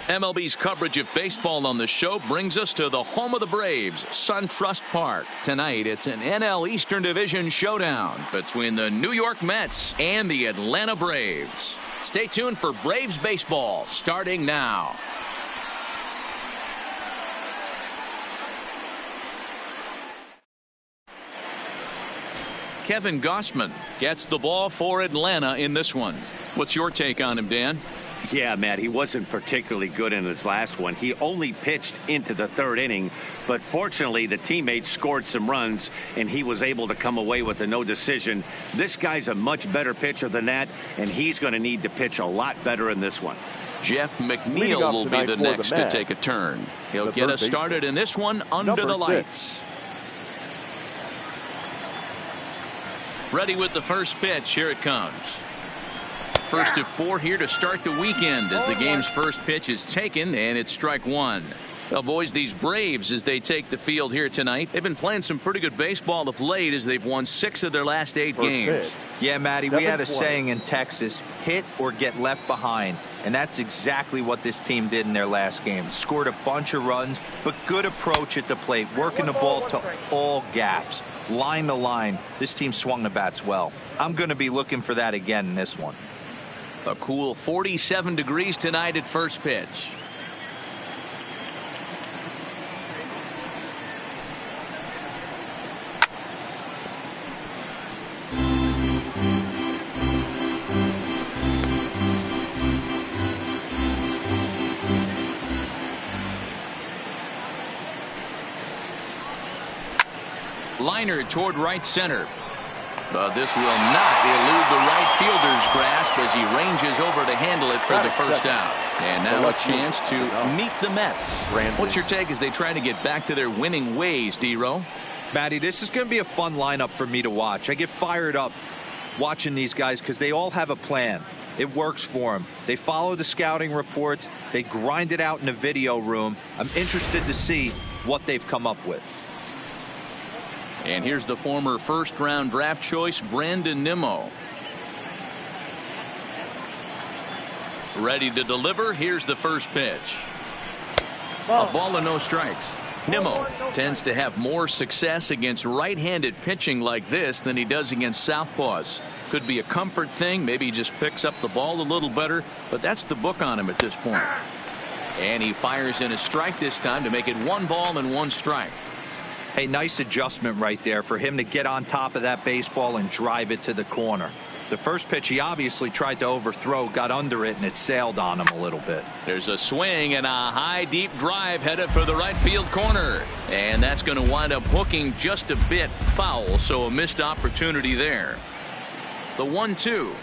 MLB's coverage of baseball on the show brings us to the home of the Braves, SunTrust Park. Tonight, it's an NL Eastern Division showdown between the New York Mets and the Atlanta Braves. Stay tuned for Braves baseball starting now. Kevin Gausman gets the ball for Atlanta in this one. What's your take on him, Dan? Yeah, Matt, he wasn't particularly good in his last one. He only pitched into the third inning, but fortunately the teammates scored some runs and he was able to come away with a no decision. This guy's a much better pitcher than that, and he's going to need to pitch a lot better in this one. Jeff McNeil will be the next to take a turn. He'll get us started in this one under the lights. Ready with the first pitch. Here it comes. First of 4 here to start the weekend as the game's first pitch is taken, and it's strike one. Well, boys, these Braves, as they take the field here tonight, they've been playing some pretty good baseball of late as they've won 6 of their last 8 games. Yeah, Matty, we had a saying in Texas, hit or get left behind, and that's exactly what this team did in their last game. Scored a bunch of runs, but good approach at the plate, working the ball to all gaps. Line to line, this team swung the bats well. I'm going to be looking for that again in this one. A cool 47 degrees tonight at first pitch. Liner toward right center. But this will not elude the right fielder's grasp as he ranges over to handle it for the first out. And now a chance to meet the Mets. What's your take as they try to get back to their winning ways, D-Row? Matty, this is going to be a fun lineup for me to watch. I get fired up watching these guys because they all have a plan. It works for them. They follow the scouting reports. They grind it out in the video room. I'm interested to see what they've come up with. And here's the former first-round draft choice, Brandon Nimmo. Ready to deliver. Here's the first pitch. A ball and no strikes. Nimmo tends to have more success against right-handed pitching like this than he does against southpaws. Could be a comfort thing. Maybe he just picks up the ball a little better, but that's the book on him at this point. And he fires in a strike this time to make it 1 ball and 1 strike. Hey, nice adjustment right there for him to get on top of that baseball and drive it to the corner. The first pitch he obviously tried to overthrow, got under it, and it sailed on him a little bit. There's a swing and a high deep drive headed for the right field corner, and that's going to wind up hooking just a bit foul, so a missed opportunity there. The 1-2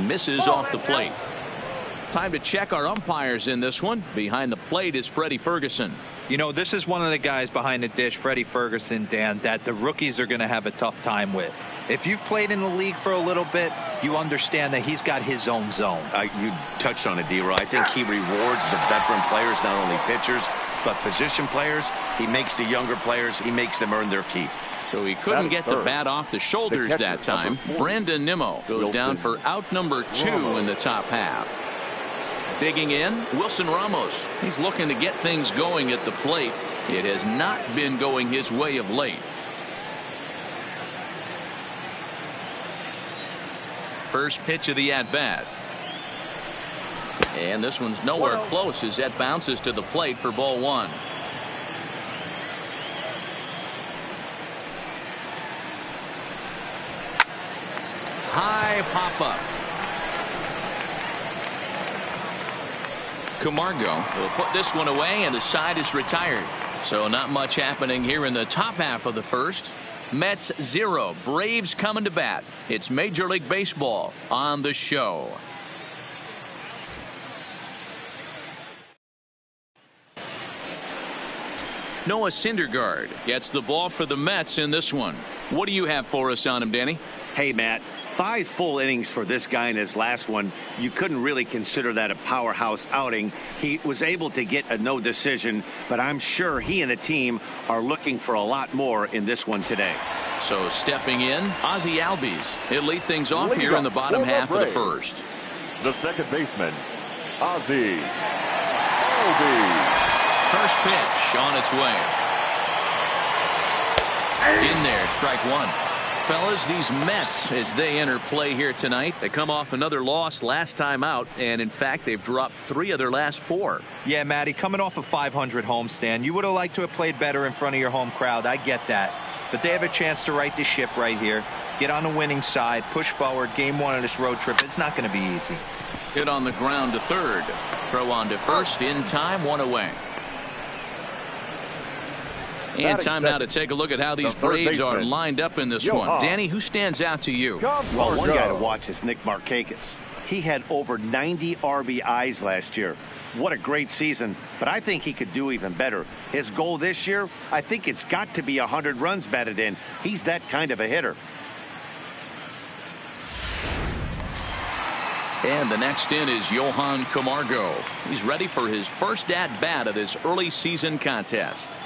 misses off the plate. Time to check our umpires in this one. Behind the plate is Freddie Ferguson. You know, this is one of the guys behind the dish, Freddie Ferguson, Dan, that the rookies are going to have a tough time with. If you've played in the league for a little bit, you understand that he's got his own zone. You touched on it, D-Roy. I think he rewards the veteran players, not only pitchers, but position players. He makes the younger players, he makes them earn their keep. So he couldn't get the bat off the shoulders that time. Brandon Nimmo goes down for out number 2 in the top half. Digging in, Wilson Ramos. He's looking to get things going at the plate. It has not been going his way of late. First pitch of the at-bat. And this one's nowhere close as that bounces to the plate for ball 1. High pop-up. Camargo will put this one away, and the side is retired. So not much happening here in the top half of the first. Mets 0, Braves coming to bat. It's Major League Baseball on the show. Noah Syndergaard gets the ball for the Mets in this one. What do you have for us on him, Danny? Hey, Matt. 5 full innings for this guy in his last one. You couldn't really consider that a powerhouse outing. He was able to get a no decision, but I'm sure he and the team are looking for a lot more in this one today. So stepping in, Ozzie Albies. He'll lead things off here in the bottom half of the first. The second baseman, Ozzy. First pitch on its way. In there, strike one. Fellas, these Mets, as they enter play here tonight, they come off another loss last time out, and in fact, they've dropped 3 of their last 4. Yeah, Matty, coming off a 500 homestand, you would have liked to have played better in front of your home crowd. I get that. But they have a chance to right the ship right here. Get on the winning side, push forward. Game 1 of this road trip. It's not going to be easy. Hit on the ground to third. Throw on to first. In time, 1 away. And time now to take a look at how these Braves are lined up in this one. Danny, who stands out to you? Well, one guy to watch is Nick Markakis. He had over 90 RBIs last year. What a great season, but I think he could do even better. His goal this year, I think it's got to be 100 runs batted in. He's that kind of a hitter. And the next in is Johan Camargo. He's ready for his first at-bat of this early season contest.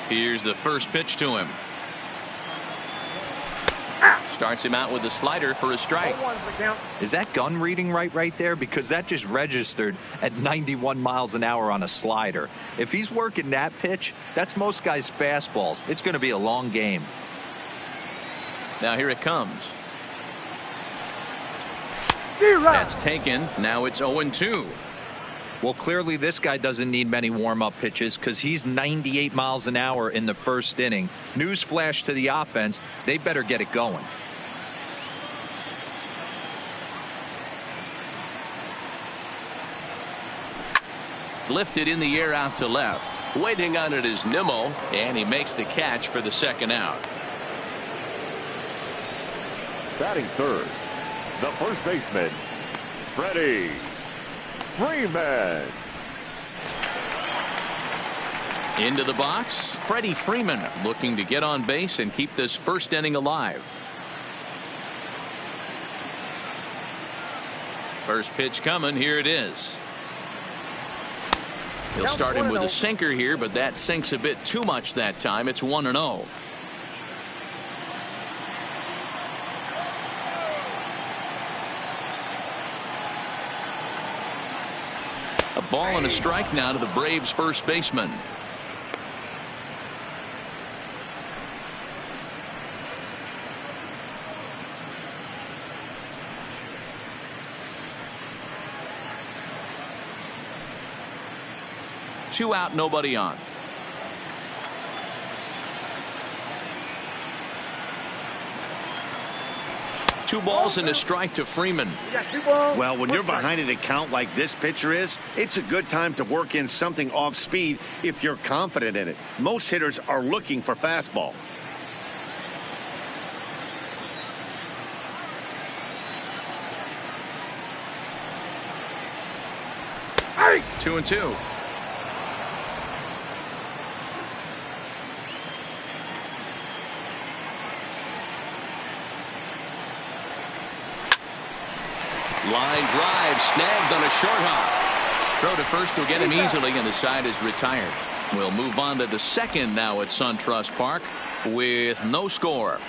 Here's the first pitch to him. Starts him out with a slider for a strike. Is that gun reading right there? Because that just registered at 91 miles an hour on a slider. If he's working that pitch, that's most guys' fastballs. It's going to be a long game. Now here it comes. That's taken. Now it's 0-2. Well, clearly this guy doesn't need many warm-up pitches because he's 98 miles an hour in the first inning. Newsflash to the offense, they better get it going. Lifted in the air out to left. Waiting on it is Nimmo, and he makes the catch for the second out. Batting third, the first baseman, Freddie Freeman. Into the box, Freddie Freeman looking to get on base and keep this first inning alive. First pitch coming. Here it is. He'll start him with a sinker here, but that sinks a bit too much that time. It's 1-0. A ball and a strike now to the Braves first baseman. Two out, nobody on. Two balls and a strike to Freeman. Well, when you're behind an account like this pitcher is, it's a good time to work in something off speed if you're confident in it. Most hitters are looking for fastball. Hey! 2-2. Line drive snagged on a short hop. Throw to first will get him easily, and the side is retired. We'll move on to the second now at SunTrust Park with no score.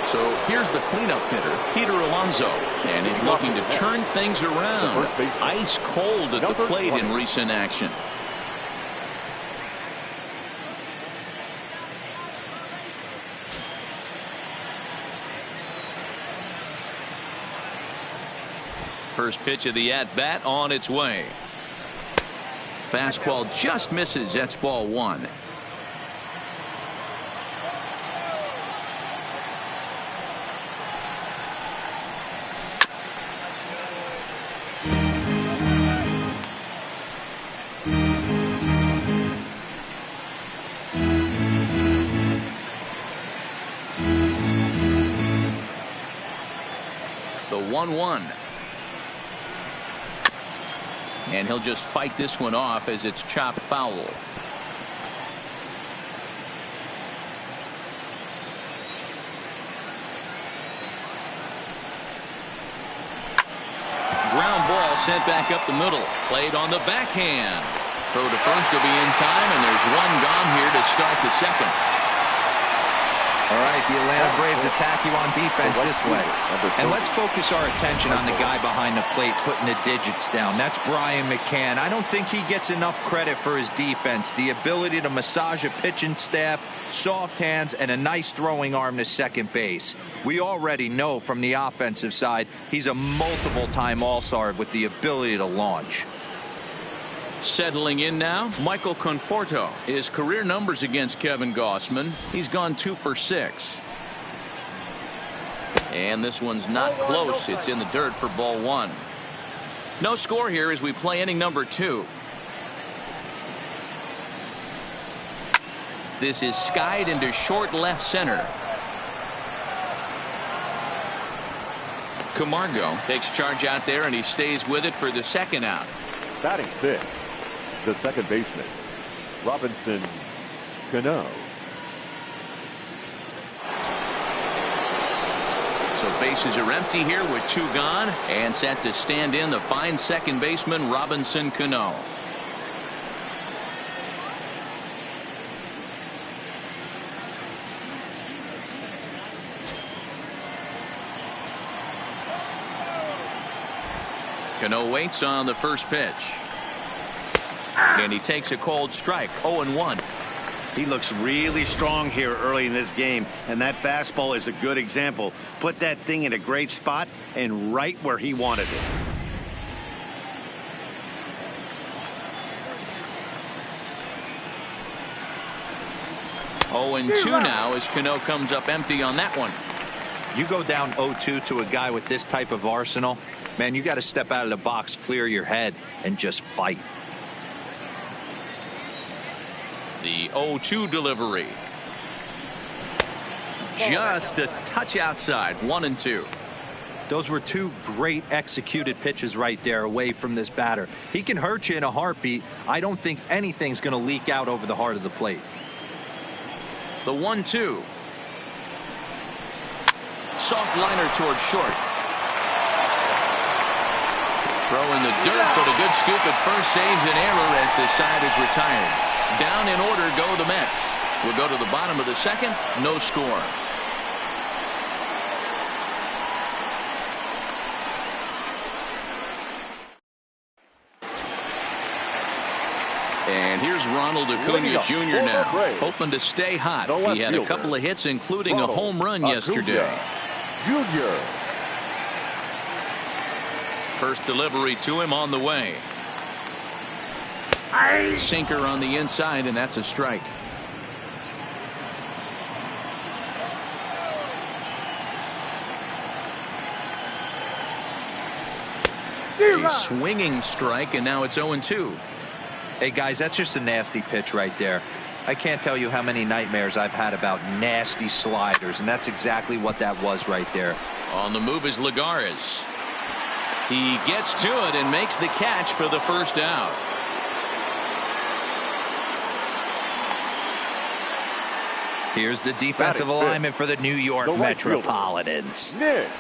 So here's the cleanup hitter, Peter Alonso, and he's looking to turn things around. Ice cold at the plate in recent action. First pitch of the at-bat on its way. Fastball just misses. That's ball 1. The 1-1. And he'll just fight this one off as it's chopped foul. Ground ball sent back up the middle. Played on the backhand. Throw to first will be in time, and there's one gone here to start the second. All right, the Atlanta Braves attack you on defense this way. And let's focus our attention on the guy behind the plate putting the digits down. That's Brian McCann. I don't think he gets enough credit for his defense. The ability to massage a pitching staff, soft hands, and a nice throwing arm to second base. We already know from the offensive side, he's a multiple-time All-Star with the ability to launch. Settling in now, Michael Conforto. His career numbers against Kevin Gossman. He's gone 2 for 6. And this one's not close. It's in the dirt for ball 1. No score here as we play inning number 2. This is skied into short left center. Camargo takes charge out there, and he stays with it for the second out. Batting 5th, the second baseman, Robinson Cano. So bases are empty here with 2 gone, and set to stand in the fine second baseman Robinson Cano. Cano waits on the first pitch. And he takes a cold strike. 0-1. He looks really strong here early in this game, and that fastball is a good example. Put that thing in a great spot and right where he wanted it. Oh, and 2 now as Cano comes up empty on that one. You go down 0-2 to a guy with this type of arsenal, man, you got to step out of the box, clear your head, and just fight. The 0-2 delivery. Just a touch outside. 1-2. Those were 2 great executed pitches right there away from this batter. He can hurt you in a heartbeat. I don't think anything's going to leak out over the heart of the plate. The 1-2. Soft liner towards short. Throw in the dirt, but a good scoop at first saves an error as the side is retired. Down in order go the Mets. We'll go to the bottom of the second. No score. And here's Ronald Acuna Jr. now, hoping to stay hot. He had a couple of hits, including a home run yesterday. Jr. First delivery to him on the way. Sinker on the inside, and that's a strike. A swinging strike, and now it's 0-2. Hey, guys, that's just a nasty pitch right there. I can't tell you how many nightmares I've had about nasty sliders, and that's exactly what that was right there. On the move is Lagares. He gets to it and makes the catch for the first out. Here's the defensive alignment for the New York Metropolitans.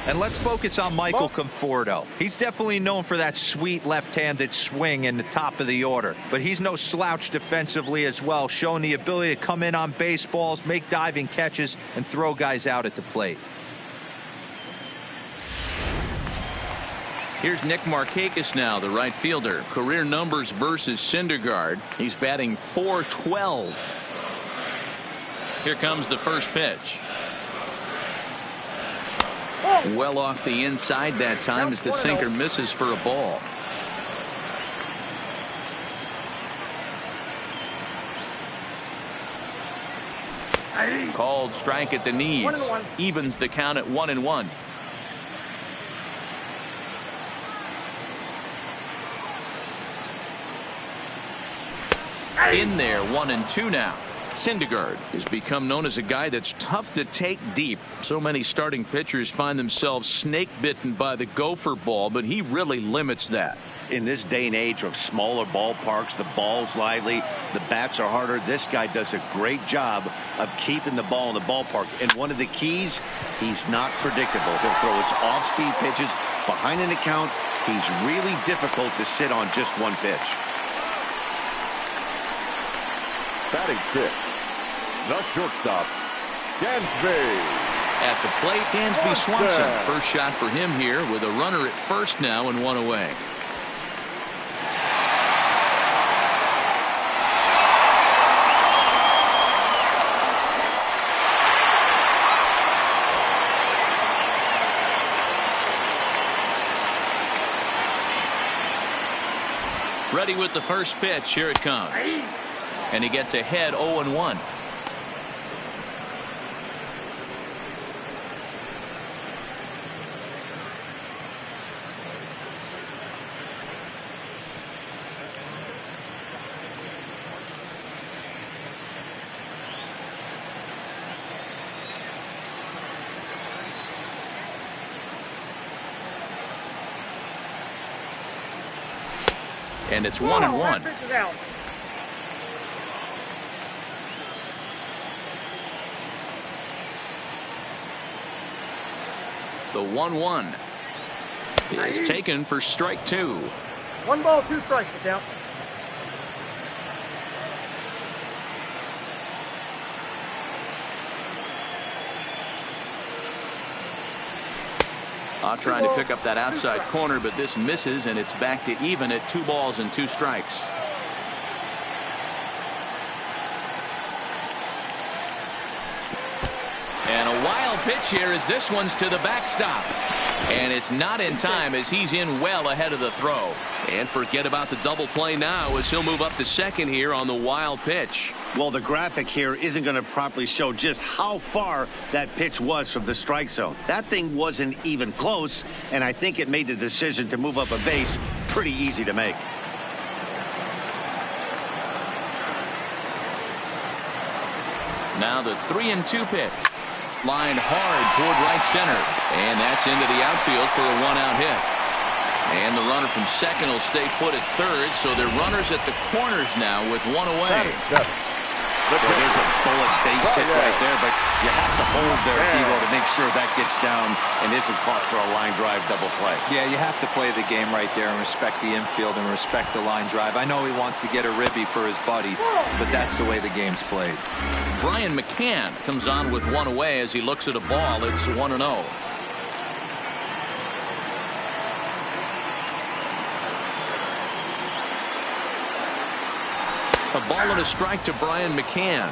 And let's focus on Michael Conforto. He's definitely known for that sweet left-handed swing in the top of the order. But he's no slouch defensively as well, showing the ability to come in on baseballs, make diving catches, and throw guys out at the plate. Here's Nick Markakis now, the right fielder. Career numbers versus Syndergaard. He's batting .412. Here comes the first pitch. Well off the inside that time as the sinker misses for a ball. Called strike at the knees. Evens the count at 1-1. In there, 1-2 now. Syndergaard has become known as a guy that's tough to take deep. So many starting pitchers find themselves snake bitten by the gopher ball, but he really limits that. In this day and age of smaller ballparks, the ball's lively, the bats are harder. This guy does a great job of keeping the ball in the ballpark. And one of the keys, he's not predictable. He'll throw his off-speed pitches behind an account. He's really difficult to sit on just one pitch. Batting 6th, the shortstop, Dansby. At the plate, Dansby Swanson. First shot for him here with a runner at first now and one away. Ready with the first pitch. Here it comes. And he gets ahead 0-1. And it's 1-1. The 1-1 is taken for strike two. 1 ball, 2 strikes, the count. Trying to pick up that outside corner, but this misses, and it's back to even at 2 balls and 2 strikes. And a wild pitch here as this one's to the backstop. And it's not in time as he's in well ahead of the throw. And forget about the double play now as he'll move up to second here on the wild pitch. Well, the graphic here isn't going to properly show just how far that pitch was from the strike zone. That thing wasn't even close, and I think it made the decision to move up a base pretty easy to make. Now the 3-2 pitch. Lined hard toward right center. And that's into the outfield for a 1-out hit. And the runner from second will stay put at third, so they're runners at the corners now with 1 away. Well, there's a bullet base hit right there, but you have to hold there, Devo, to make sure that gets down and isn't caught for a line drive double play. Yeah, you have to play the game right there and respect the infield and respect the line drive. I know he wants to get a ribby for his buddy, but that's the way the game's played. Brian McCann comes on with 1 away as he looks at a ball. It's 1-0. A ball and a strike to Brian McCann.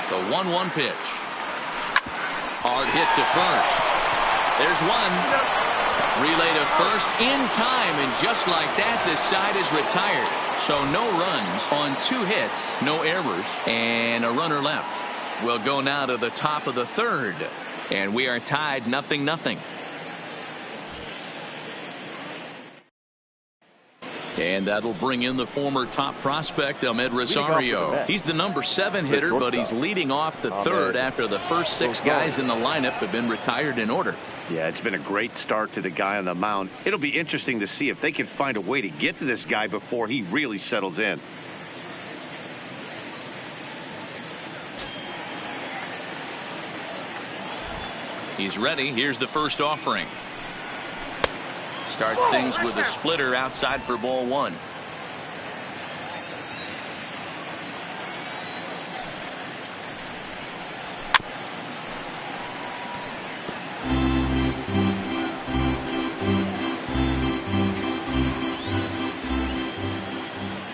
The 1-1 pitch. Hard hit to first. There's one. Relay to first in time, and just like that, this side is retired. So no runs on 2 hits, no errors, and a runner left. We'll go now to the top of the third. And we are tied 0-0. And that'll bring in the former top prospect, Ahmed Rosario. He's the number 7 hitter, but he's leading off the third after the first 6 guys in the lineup have been retired in order. Yeah, it's been a great start to the guy on the mound. It'll be interesting to see if they can find a way to get to this guy before he really settles in. He's ready. Here's the first offering. Starts things with a splitter outside for ball 1.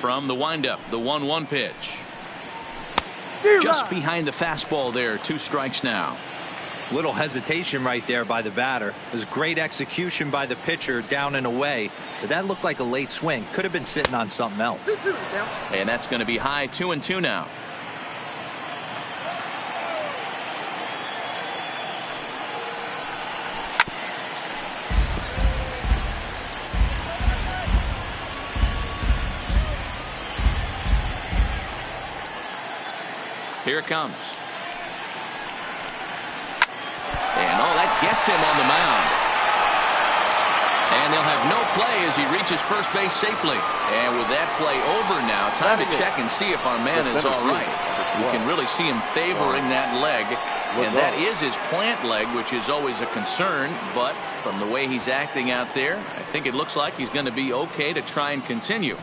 From the windup, the 1-1 pitch. Just behind the fastball there. 2 strikes now. Little hesitation right there by the batter. It was great execution by the pitcher down and away, but that looked like a late swing. Could have been sitting on something else. And that's going to be high. 2-2 now. Here it comes. And that gets him on the mound. And And they'll have no play as he reaches first base safely. And with that play over now, time to check and see if our man is all right. You can really see him favoring that leg. And that is his plant leg, which is always a concern. But from the way he's acting out there, I think it looks like he's going to be okay to try and continue.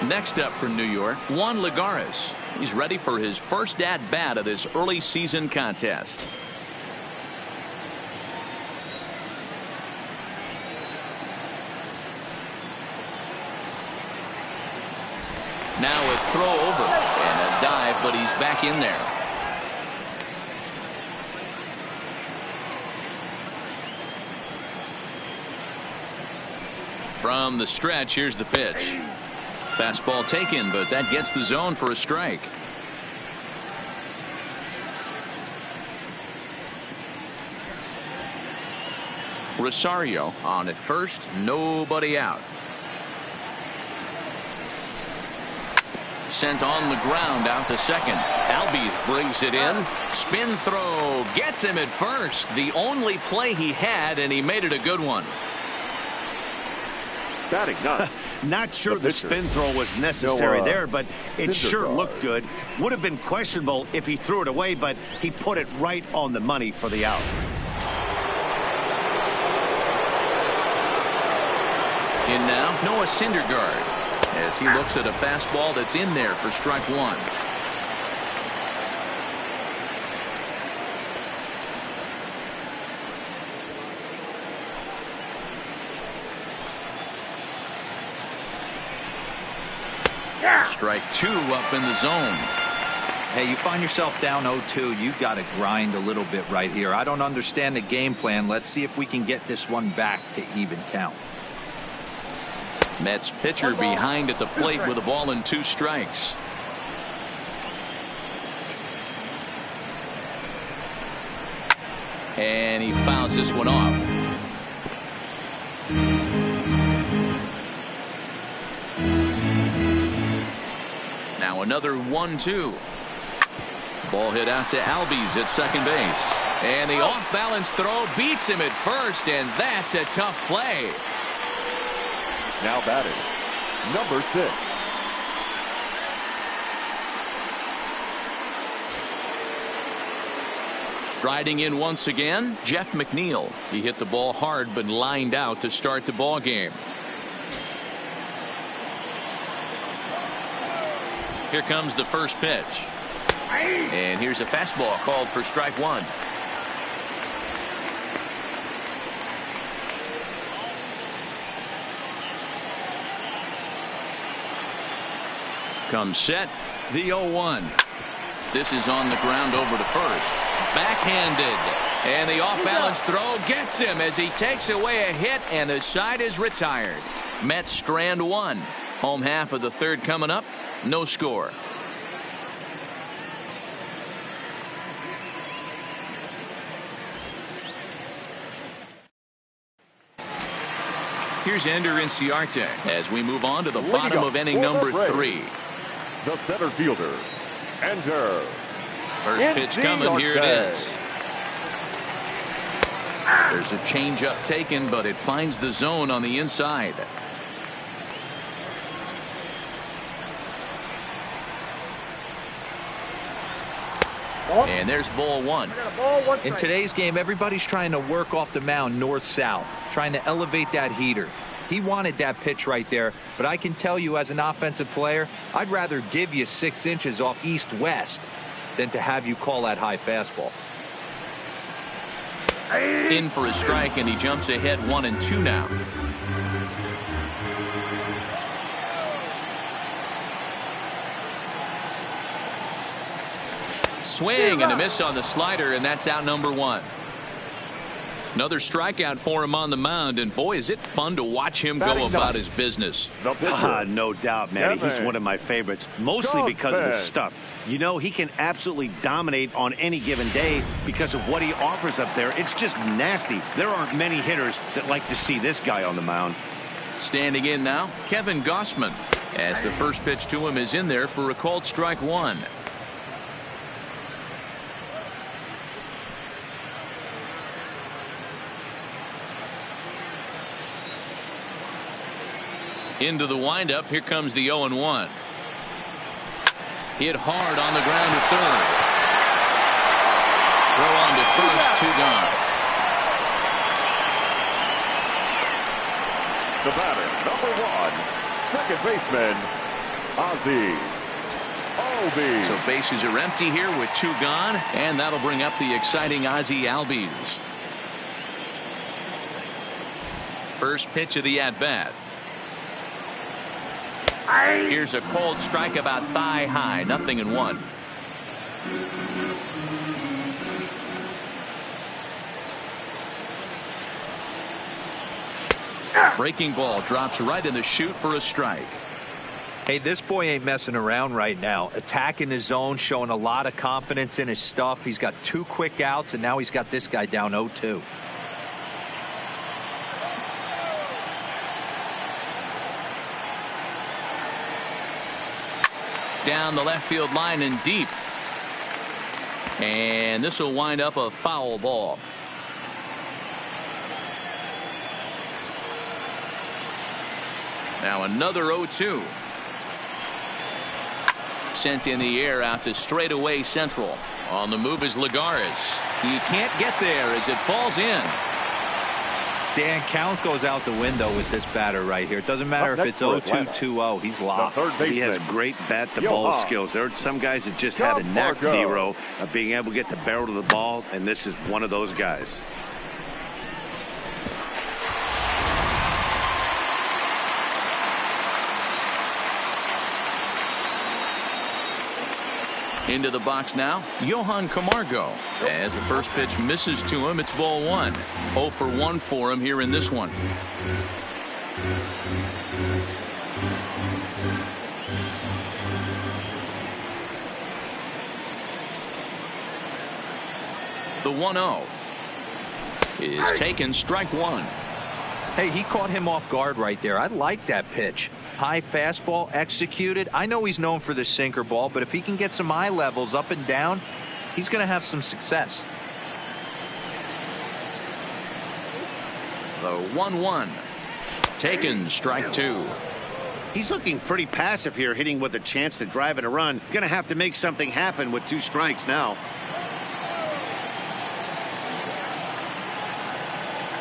Next up for New York, Juan Lagares. He's ready for his first at-bat of this early season contest. Now a throw over and a dive, but he's back in there. From the stretch, here's the pitch. Fastball taken, but that gets the zone for a strike. Rosario on at first, nobody out. Sent on the ground out to second. Albies brings it in. Spin throw gets him at first. The only play he had, and he made it a good one. Batting ninth. Not sure the spin throw was necessary there, but it sure looked good. Would have been questionable if he threw it away, but he put it right on the money for the out. In now, Noah Syndergaard, as he looks at a fastball that's in there for strike one. Strike two up in the zone. Hey, you find yourself down 0-2. You've got to grind a little bit right here. I don't understand the game plan. Let's see if we can get this one back to even count. Mets pitcher behind at the plate with a ball and 2 strikes. And he fouls this one off. Now another 1-2. Ball hit out to Albies at second base. And the off-balance throw beats him at first, and that's a tough play. Now batting, number 6. Striding in once again, Jeff McNeil. He hit the ball hard but lined out to start the ball game. Here comes the first pitch. And here's a fastball called for strike one. Comes set, the 0-1. This is on the ground over to first. Backhanded. And the off-balance throw gets him as he takes away a hit, and the side is retired. Mets strand one. Home half of the third coming up. No score. Here's Ender Inciarte as we move on to the bottom of inning number 3. The center fielder, Ender. First pitch coming. Here it is. There's a changeup taken, but it finds the zone on the inside. And there's ball one. In today's game, everybody's trying to work off the mound north-south, trying to elevate that heater. He wanted that pitch right there, but I can tell you as an offensive player, I'd rather give you 6 inches off east-west than to have you call that high fastball. In for a strike, and he jumps ahead 1-2 now. Swing and a miss on the slider, and that's out number 1. Another strikeout for him on the mound, and boy, is it fun to watch him go about his business. No doubt, Manny. He's one of my favorites, mostly because of his stuff. You know, he can absolutely dominate on any given day because of what he offers up there. It's just nasty. There aren't many hitters that like to see this guy on the mound. Standing in now, Kevin Gossman, as the first pitch to him is in there for a called strike one. Into the windup. Here comes the 0-1. Hit hard on the ground to third. Throw on to first, 2 gone. The batter, number 1, second baseman, Ozzie Albies. So bases are empty here with 2 gone, and that'll bring up the exciting Ozzie Albies. First pitch of the at-bat. Here's a cold strike about thigh high, 0-1. Breaking ball drops right in the chute for a strike. Hey, this boy ain't messing around right now. Attacking his zone, showing a lot of confidence in his stuff. He's got 2 quick outs, and now he's got this guy down 0-2. Down the left field line and deep. And this will wind up a foul ball. Now another 0-2. Sent in the air out to straightaway central. On the move is Lagares. He can't get there as it falls in. Dan, count goes out the window with this batter right here. It doesn't matter if it's 0-2, 2-0. He's locked. He has great bat-to-ball skills. There are some guys that just have a knack, Dero, of being able to get the barrel of the ball, and this is one of those guys. Into the box now, Johan Camargo. As the first pitch misses to him, it's ball 1. 0 for 1 for him here in this one. The 1-0 is taken, strike 1. Hey, he caught him off guard right there. I like that pitch. High fastball executed. I know he's known for the sinker ball, but if he can get some eye levels up and down, he's going to have some success. The 1-1 taken, strike 2. He's looking pretty passive here, hitting with a chance to drive in a run. Going to have to make something happen with 2 strikes now.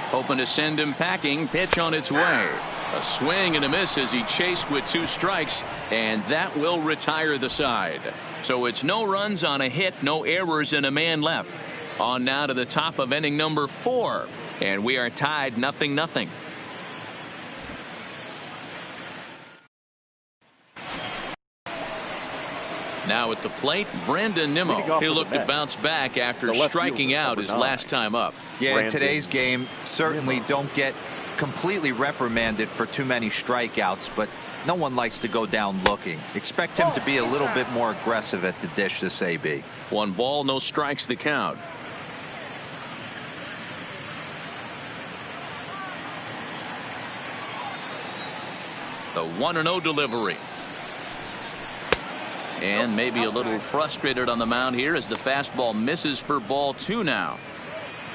Hoping to send him packing. Pitch on its way. A swing and a miss as he chased with 2 strikes, and that will retire the side. So it's no runs on a hit, no errors, and a man left. On now to the top of inning number 4, and we are tied 0-0. Now at the plate, Brandon Nimmo. He'll look to bounce back after striking out his last time up. Yeah, in today's game, certainly don't get completely reprimanded for too many strikeouts, but no one likes to go down looking. Expect him to be a little bit more aggressive at the dish this AB. 1 ball, no strikes, the count. The 1-0 delivery. And maybe a little frustrated on the mound here as the fastball misses for ball 2 now.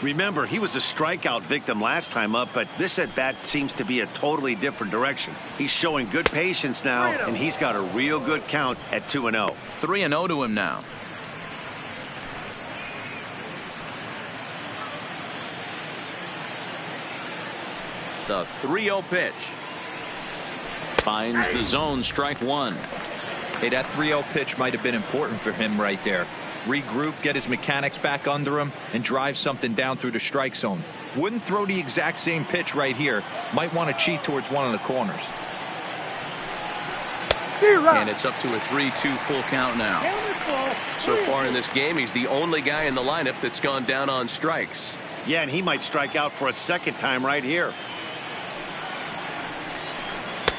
Remember, he was a strikeout victim last time up, but this at-bat seems to be a totally different direction. He's showing good patience now, and he's got a real good count at 2-0. 3-0 to him now. The 3-0 pitch. Finds the zone, strike 1. Hey, that 3-0 pitch might have been important for him right there. Regroup, get his mechanics back under him, and drive something down through the strike zone. Wouldn't throw the exact same pitch right here. Might want to cheat towards one of the corners. And it's up to a 3-2 full count now. So far in this game, he's the only guy in the lineup that's gone down on strikes. Yeah, and he might strike out for a second time right here.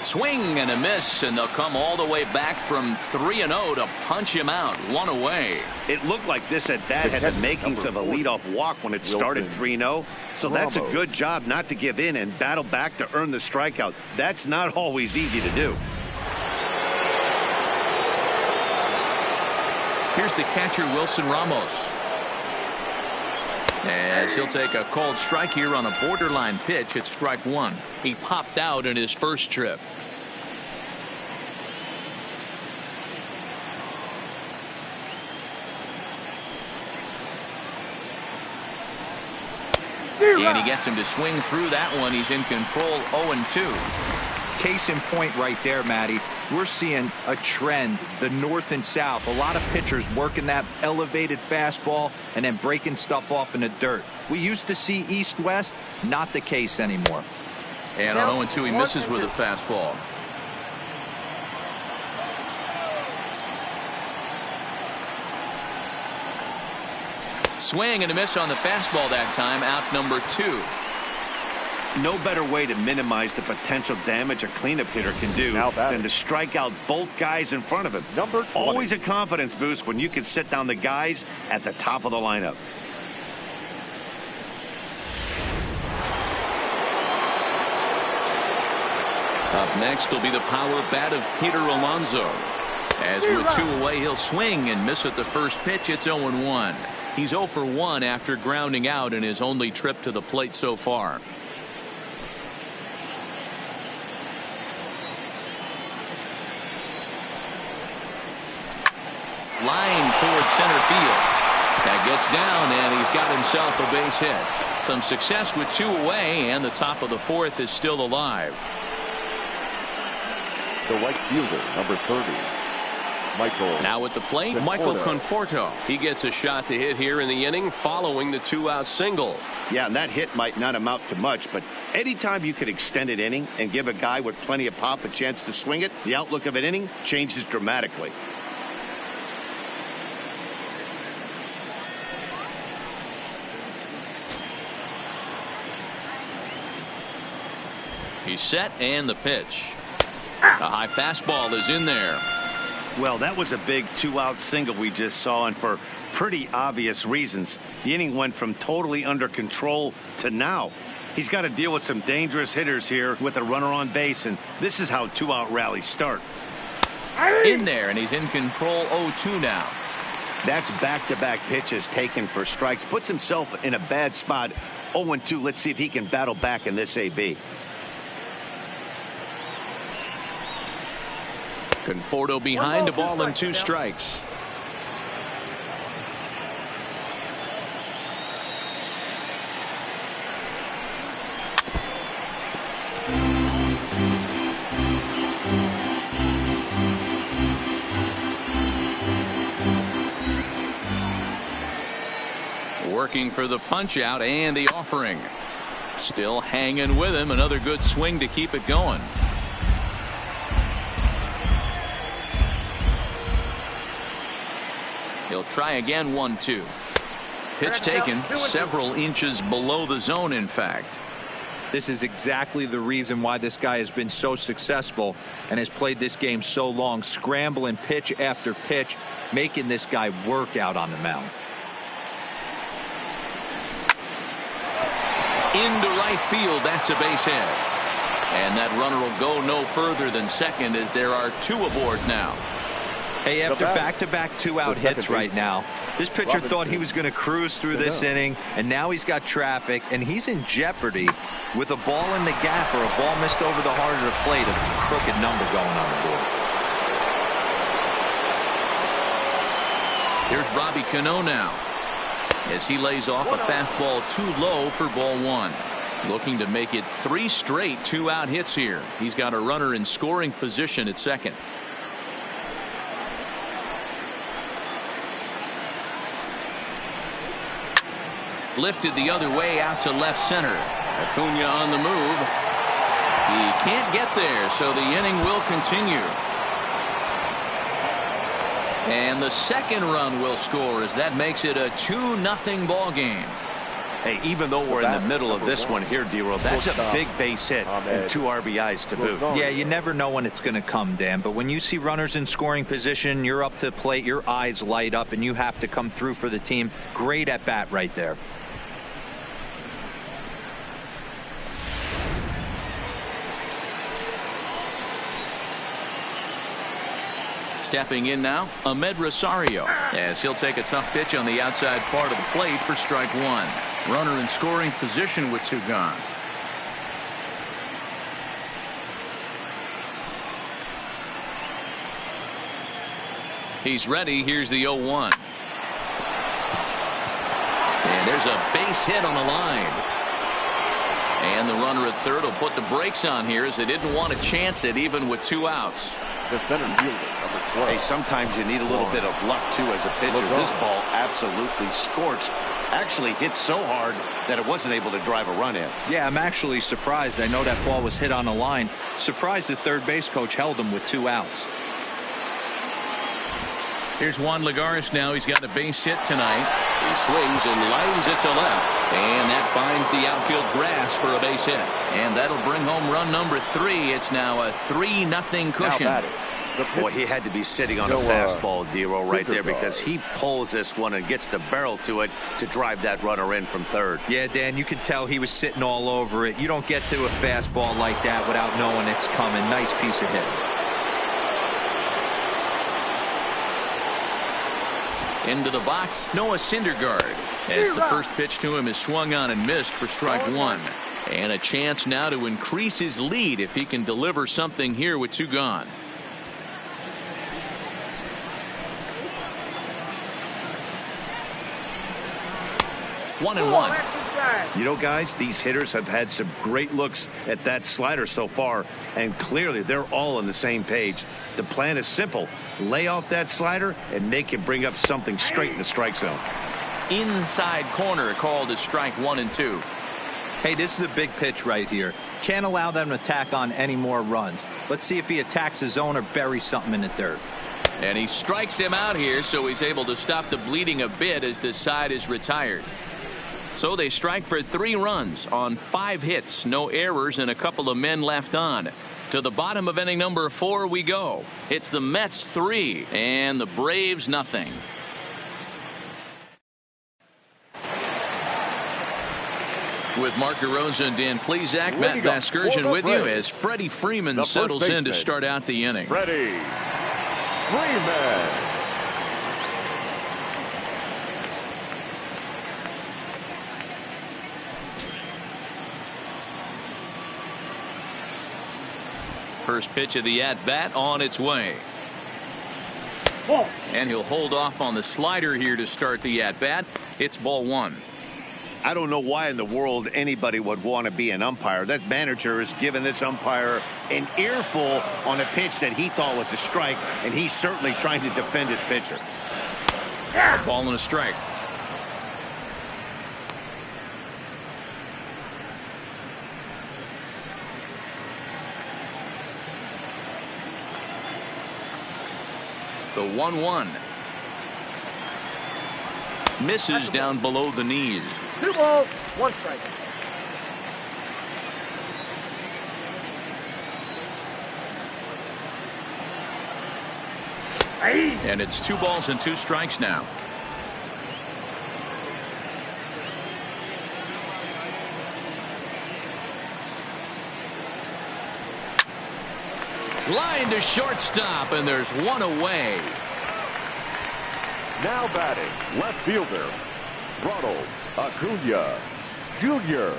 Swing and a miss, and they'll come all the way back from 3-0 to punch him out. 1 away. It looked like this at-bat had the makings of a leadoff walk when it started 3-0. So that's a good job not to give in and battle back to earn the strikeout. That's not always easy to do. Here's the catcher, Wilson Ramos. As he'll take a called strike here on a borderline pitch at strike 1. He popped out in his first trip. And he gets him to swing through that one. He's in control 0-2. Case in point right there, Matty. We're seeing a trend, the north and south. A lot of pitchers working that elevated fastball and then breaking stuff off in the dirt. We used to see east-west, not the case anymore. And on 0-2, he misses with a fastball. Swing and a miss on the fastball that time. Out number 2. No better way to minimize the potential damage a cleanup hitter can do than to strike out both guys in front of him. Number 20. Always a confidence boost when you can sit down the guys at the top of the lineup. Up next will be the power bat of Peter Alonso. As with 2 away, he'll swing and miss at the first pitch. It's 0-1. He's 0 for 1 after grounding out in his only trip to the plate so far. Line towards center field. That gets down, and he's got himself a base hit. Some success with 2 away, and the top of the 4th is still alive. The right fielder, number 30. Michael. Now at the plate, Michael Conforto. He gets a shot to hit here in the inning following the 2-out single. Yeah, and that hit might not amount to much, but anytime you can extend an inning and give a guy with plenty of pop a chance to swing it, the outlook of an inning changes dramatically. He's set, and the pitch. A high fastball is in there. Well, that was a big 2-out single we just saw, and for pretty obvious reasons. The inning went from totally under control to now. He's got to deal with some dangerous hitters here with a runner on base, and this is how 2-out rallies start. In there, and he's in control 0-2 now. That's back-to-back pitches taken for strikes. Puts himself in a bad spot. 0-2. Let's see if he can battle back in this AB. Conforto behind, a ball and 2 strikes. Working for the punch out and the offering. Still hanging with him. Another good swing to keep it going. He'll try again. 1-2. Pitch taken several inches below the zone, in fact. This is exactly the reason why this guy has been so successful and has played this game so long, scrambling pitch after pitch, making this guy work out on the mound. Into right field. That's a base hit. And that runner will go no further than second, as there are 2 aboard now. Hey, after back-to-back 2-out hits right now, this pitcher thought he was going to cruise through this inning, and now he's got traffic, and he's in jeopardy with a ball in the gap or a ball missed over the heart of the plate, a crooked number going on the board. Here's Robbie Cano now, as he lays off a fastball too low for ball 1. Looking to make it 3 straight 2-out hits here. He's got a runner in scoring position at second. Lifted the other way out to left center. Acuna on the move. He can't get there, so the inning will continue. And the second run will score, as that makes it a 2-0 ball game. Hey, even though we're in the middle of this one here, D-Roll, that's a big base hit and 2 RBIs to boot. Yeah, you never know when it's going to come, Dan, but when you see runners in scoring position, you're up to the plate, your eyes light up, and you have to come through for the team. Great at bat right there. Stepping in now, Ahmed Rosario, as he'll take a tough pitch on the outside part of the plate for strike 1. Runner in scoring position with 2 gone. He's ready. Here's the 0-1. And there's a base hit on the line. runner at third will put the brakes on here as they didn't want to chance it even with 2 outs. The center fielder, number 12. Hey, sometimes you need a little bit of luck, too, as a pitcher. This ball absolutely scorched. Actually hit so hard that it wasn't able to drive a run in. Yeah, I'm actually surprised. I know that ball was hit on the line. Surprised the third base coach held him with 2 outs. Here's Juan Lagares now. He's got a base hit tonight. He swings and lines it to left. And that finds the outfield grass for a base hit. And that'll bring home run number 3. It's now a 3-0 cushion. Boy, he had to be sitting on a fastball, Dero, right there, because he pulls this one and gets the barrel to it to drive that runner in from third. Yeah, Dan, you could tell he was sitting all over it. You don't get to a fastball like that without knowing it's coming. Nice piece of hitting. Into the box, Noah Syndergaard, as the first pitch to him is swung on and missed for strike 1. And a chance now to increase his lead if he can deliver something here with 2 gone. One and one. You know, guys, these hitters have had some great looks at that slider so far, and clearly they're all on the same page. The plan is simple. Lay off that slider and make him bring up something straight in the strike zone. Inside corner called as strike 1 and 2. Hey, this is a big pitch right here. Can't allow them to tack on any more runs. Let's see if he attacks his zone or buries something in the dirt. And he strikes him out here, so he's able to stop the bleeding a bit as this side is retired. So they strike for 3 runs on 5 hits, no errors, and a couple of men left on. To the bottom of inning number 4 we go. It's the Mets 3 and the Braves nothing. With Mark DeRosa and Dan Plesac, Matt Vasgersian with you as Freddie Freeman settles in to start out the inning. Freddie Freeman. First pitch of the at-bat on its way. And he'll hold off on the slider here to start the at-bat. It's ball 1. I don't know why in the world anybody would want to be an umpire. That manager has given this umpire an earful on a pitch that he thought was a strike, and he's certainly trying to defend his pitcher. Ball and a strike. The 1-1. Misses down below the knees. 2 balls, 1 strike. And it's 2 balls and 2 strikes now. Line to shortstop, and there's 1 away. Now batting, left fielder, Ronald Acuna Jr.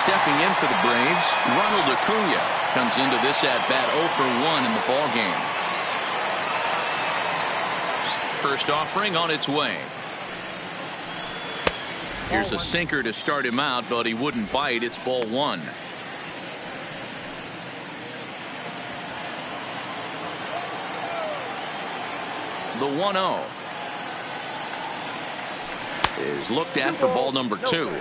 Stepping in for the Braves, Ronald Acuna comes into this at-bat 0 for 1 in the ballgame. First offering on its way. Here's a sinker to start him out, but he wouldn't bite. It's ball 1. The 1-0 is looked at for ball number 2.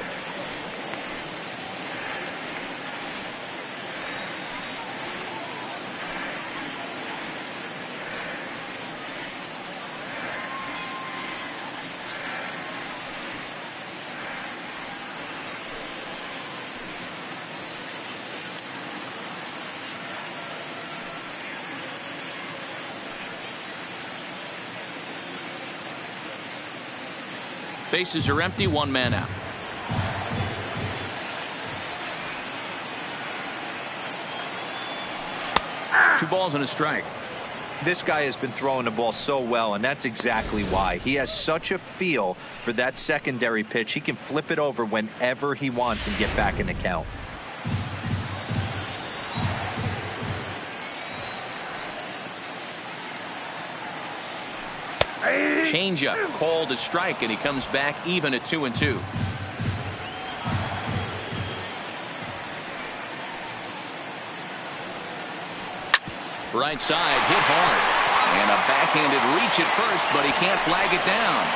Bases are empty, 1 man out. Two balls and a strike. This guy has been throwing the ball so well, and that's exactly why. He has such a feel for that secondary pitch. He can flip it over whenever he wants and get back in the count. Changeup called a strike, and he comes back even at 2-2. Right side hit hard, and a backhanded reach at first, but he can't flag it down.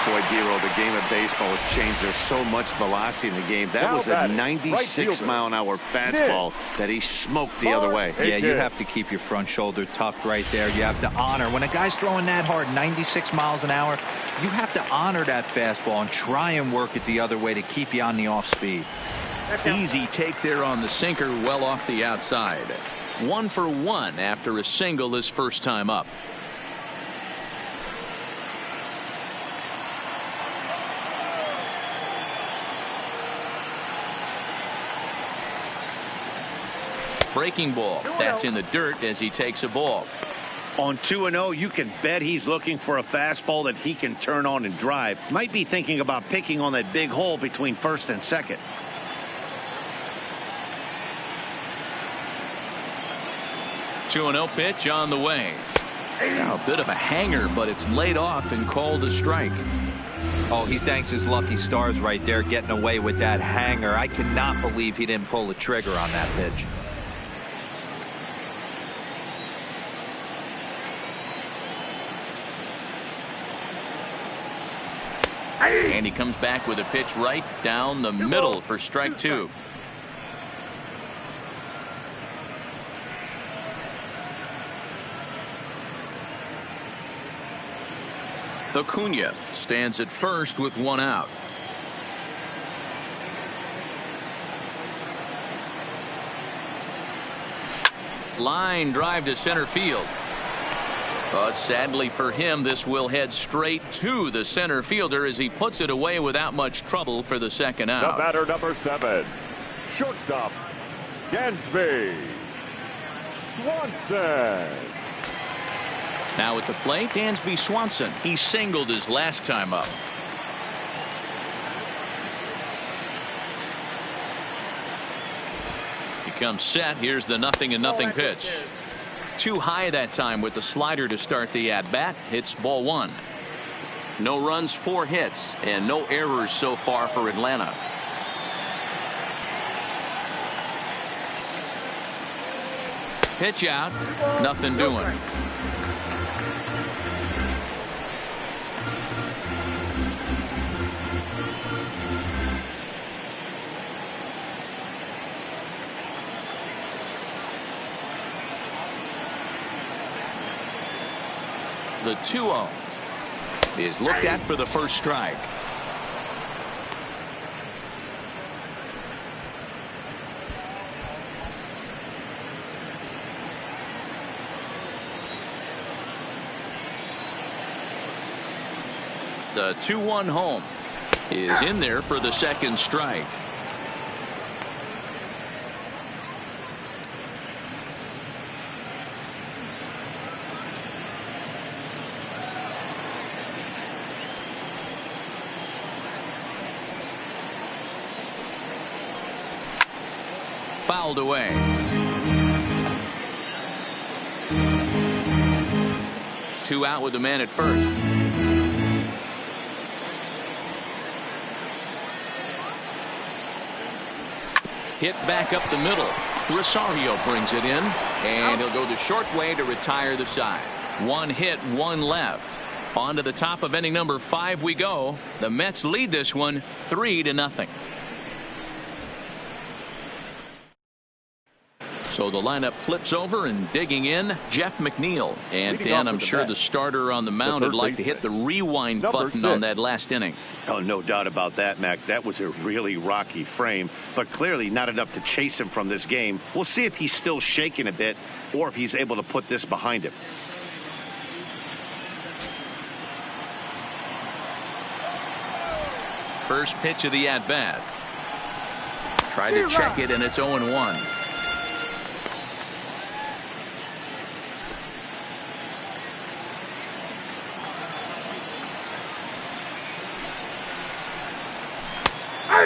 Boy, Giro, the game of baseball has changed. There's so much velocity in the game. That was a 96-mile-an-hour fastball that he smoked the other way. Yeah, you have to keep your front shoulder tucked right there. You have to honor. When a guy's throwing that hard, 96 miles an hour, you have to honor that fastball and try and work it the other way to keep you on the off speed. Easy take there on the sinker, well off the outside. 1 for 1 after a single his first time up. Breaking ball. That's in the dirt as he takes a ball. On 2-0, you can bet he's looking for a fastball that he can turn on and drive. Might be thinking about picking on that big hole between first and second. Two 2-0 pitch on the way. Now a bit of a hanger, but it's laid off and called a strike. Oh, he thanks his lucky stars right there, getting away with that hanger. I cannot believe he didn't pull the trigger on that pitch. And he comes back with a pitch right down the middle for strike 2. Acuna stands at first with 1 out. Line drive to center field. But sadly for him, this will head straight to the center fielder as he puts it away without much trouble for the second out. The batter, number 7, shortstop, Dansby Swanson. Now at the plate, Dansby Swanson. He singled his last time up. He comes set. Here's the 0-0 pitch. Too high that time with the slider to start the at-bat. Hits ball 1. No runs, 4 hits, and no errors so far for Atlanta. Pitch out. Nothing doing. The 2-0 is looked at for the first strike. The 2-1 home is in there for the second strike. Fouled away. Two out with the man at first. Hit back up the middle. Rosario brings it in, and he'll go the short way to retire the side. 1 hit, 1 left. On to the top of inning number 5 we go. The Mets lead this one 3-0. So the lineup flips over, and digging in, Jeff McNeil. And Dan, I'm sure the starter on the mound would like to hit the rewind button on that last inning. Oh, no doubt about that, Mac. That was a really rocky frame, but clearly not enough to chase him from this game. We'll see if he's still shaking a bit or if he's able to put this behind him. First pitch of the at-bat. Tried to check it, and it's 0-1.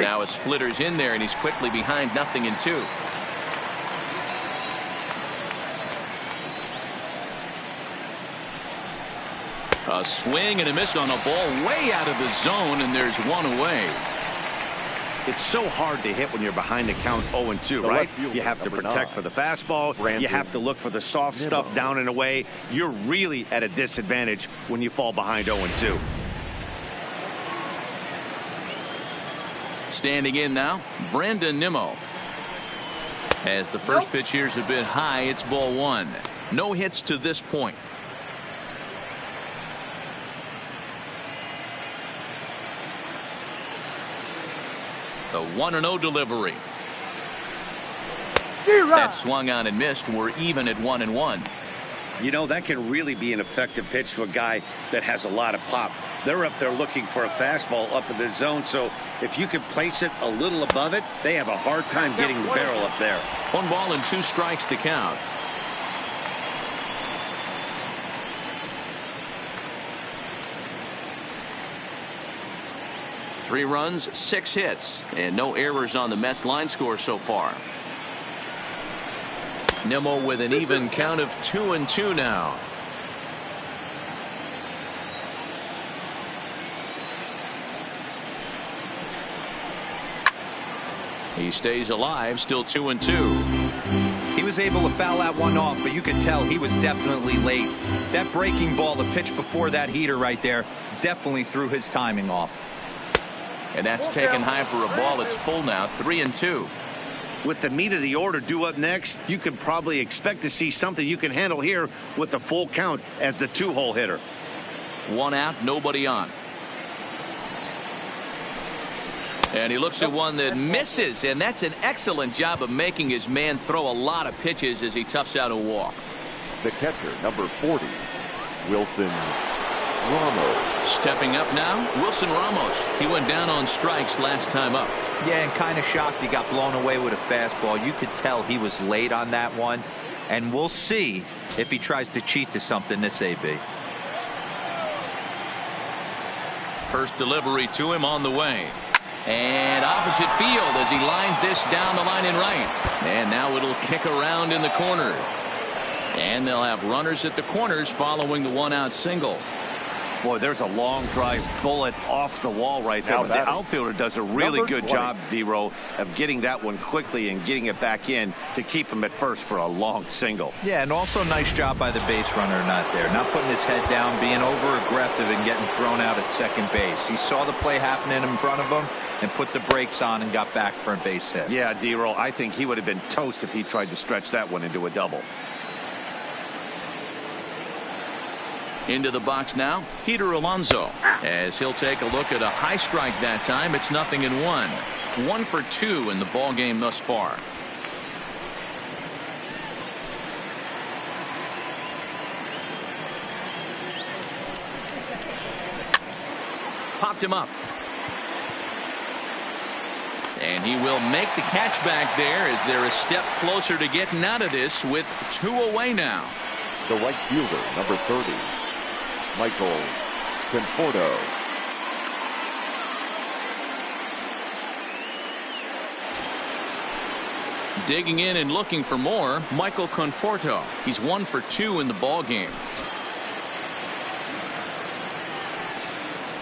Now a splitter's in there, and he's quickly behind 0-2. A swing and a miss on a ball way out of the zone, and there's one away. It's so hard to hit when you're behind the count 0-2, right? You have to protect for the fastball. You have to look for the soft stuff down and away. You're really at a disadvantage when you fall behind 0-2. Standing in now, Brandon Nimmo. As the first pitch here's a bit high, it's ball one. No hits to this point. The 1-0 delivery. That swung on and missed. We're even at 1-1. You know, that can really be an effective pitch to a guy that has a lot of pop. They're up there looking for a fastball up in the zone, so if you can place it a little above it, they have a hard time getting the barrel up there. 1 ball and 2 strikes to count. Three runs, 6 hits, and no errors on the Mets line score so far. Nimmo with an even count of 2-2 now. He stays alive, still 2-2. He was able to foul that one off, but you could tell he was definitely late. That breaking ball, the pitch before that heater right there, definitely threw his timing off. And that's taken high for a ball. It's full now, 3-2. With the meat of the order due up next, you could probably expect to see something you can handle here with the full count as the 2-hole hitter. 1 out, nobody on. And he looks at one that misses, and that's an excellent job of making his man throw a lot of pitches as he toughs out a walk. The catcher, number 40, Wilson Ramos. Stepping up now, Wilson Ramos. He went down on strikes last time up. Yeah, and kind of shocked he got blown away with a fastball. You could tell he was late on that one, and we'll see if he tries to cheat to something this AB. First delivery to him on the way. And opposite field as he lines this down the line in right. And now it'll kick around in the corner. And they'll have runners at the corners following the 1-out single. Boy, there's a long drive bullet off the wall right there. But the outfielder does a really good job, D-Row, of getting that one quickly and getting it back in to keep him at first for a long single. Yeah, and also nice job by the base runner not there. Not putting his head down, being over-aggressive and getting thrown out at second base. He saw the play happening in front of him and put the brakes on and got back for a base hit. Yeah, D-Row, I think he would have been toast if he tried to stretch that one into a double. Into the box now, Peter Alonso, as he'll take a look at a high strike that time. It's 0-1. 1 for 2 in the ball game thus far. Popped him up. And he will make the catch back there as they're a step closer to getting out of this with 2 away now. The right fielder, number 30, Michael Conforto. Digging in and looking for more, Michael Conforto. He's 1 for 2 in the ball game.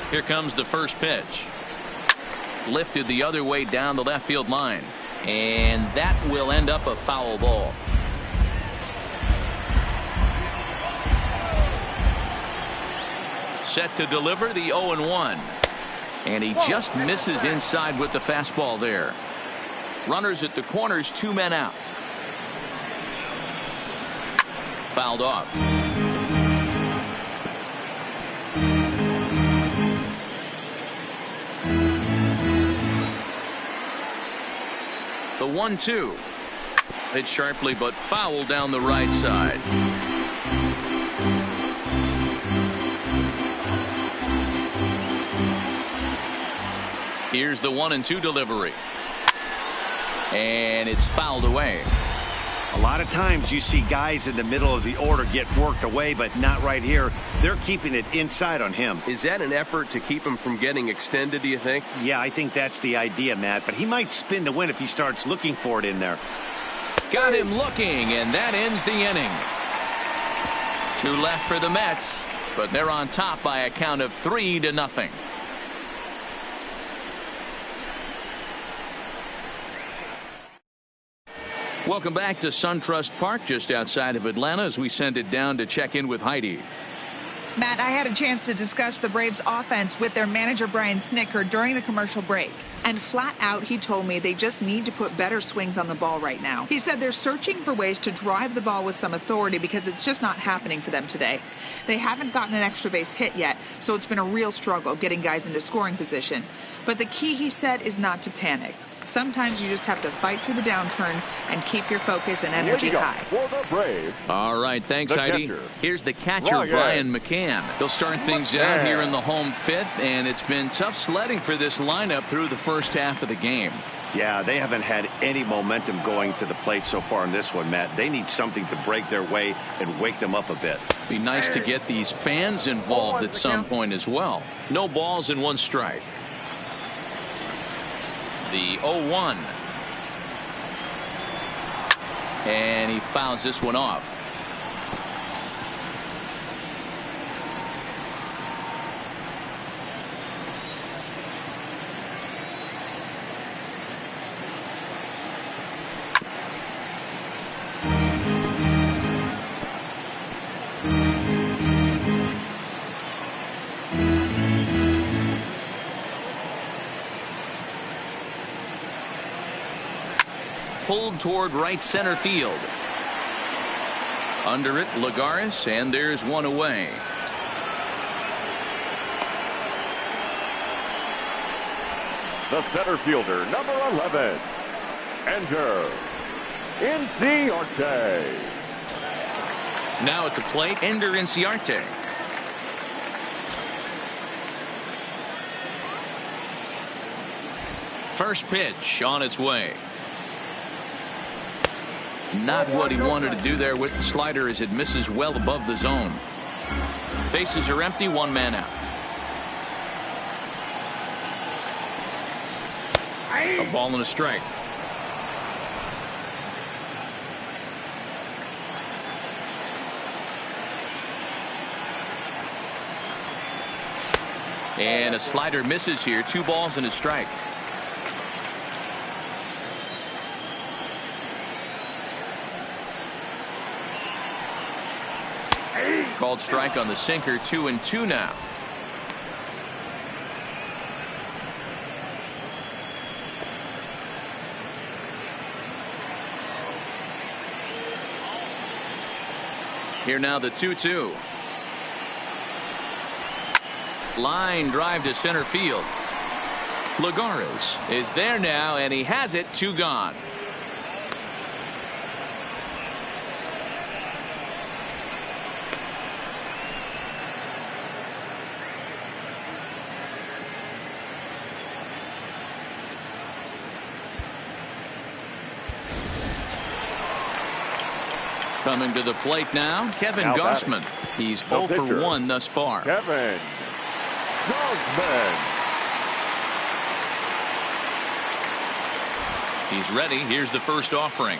Here comes the first pitch. Lifted the other way down the left field line. And that will end up a foul ball. Set to deliver the 0-1. And he just misses inside with the fastball there. Runners at the corners, 2 men out. Fouled off. The 1-2. Hit sharply but foul down the right side. Here's the 1-2 delivery. And it's fouled away. A lot of times you see guys in the middle of the order get worked away, but not right here. They're keeping it inside on him. Is that an effort to keep him from getting extended, do you think? Yeah, I think that's the idea, Matt. But he might spin to win if he starts looking for it in there. Got him looking, and that ends the inning. 2 left for the Mets. but they're on top by a count of 3-0. Welcome back to SunTrust Park just outside of Atlanta as we send it down to check in with Heidi. Matt, I had a chance to discuss the Braves offense with their manager Brian Snitker during the commercial break. And flat out, he told me they just need to put better swings on the ball right now. He said they're searching for ways to drive the ball with some authority because it's just not happening for them today. They haven't gotten an extra base hit yet, so it's been a real struggle getting guys into scoring position. But the key, he said, is not to panic. Sometimes you just have to fight through the downturns and keep your focus and energy high. For the Braves, all right, thanks, Heidi. catcher, Here's the catcher, Brian McCann. They'll start things out here in the home fifth, and it's been tough sledding for this lineup through the first half of the game. Yeah, they haven't had any momentum going to the plate so far in this one, Matt. They need something to break their way and wake them up a bit. Be nice to get these fans involved at some point as well. No balls and 1 strike. The 0-1. And he fouls this one off. Pulled toward right center field. Under it, Lagares, and there's one away. the center fielder, number 11, Ender Inciarte. Now at the plate, Ender Inciarte. First pitch on its way. Not what he wanted to do there with the slider as it misses well above the zone. Bases are empty, 1 man out. A ball and a strike. And a slider misses here. 2 balls and a strike. Called strike on the sinker. 2-2 now. Here now the 2-2. Line drive to center field. Lagares is there now, and he has it. 2 gone. Coming to the plate now, Kevin Gausman. He's 0 for 1 thus far. Kevin Gausman. He's ready. Here's the first offering.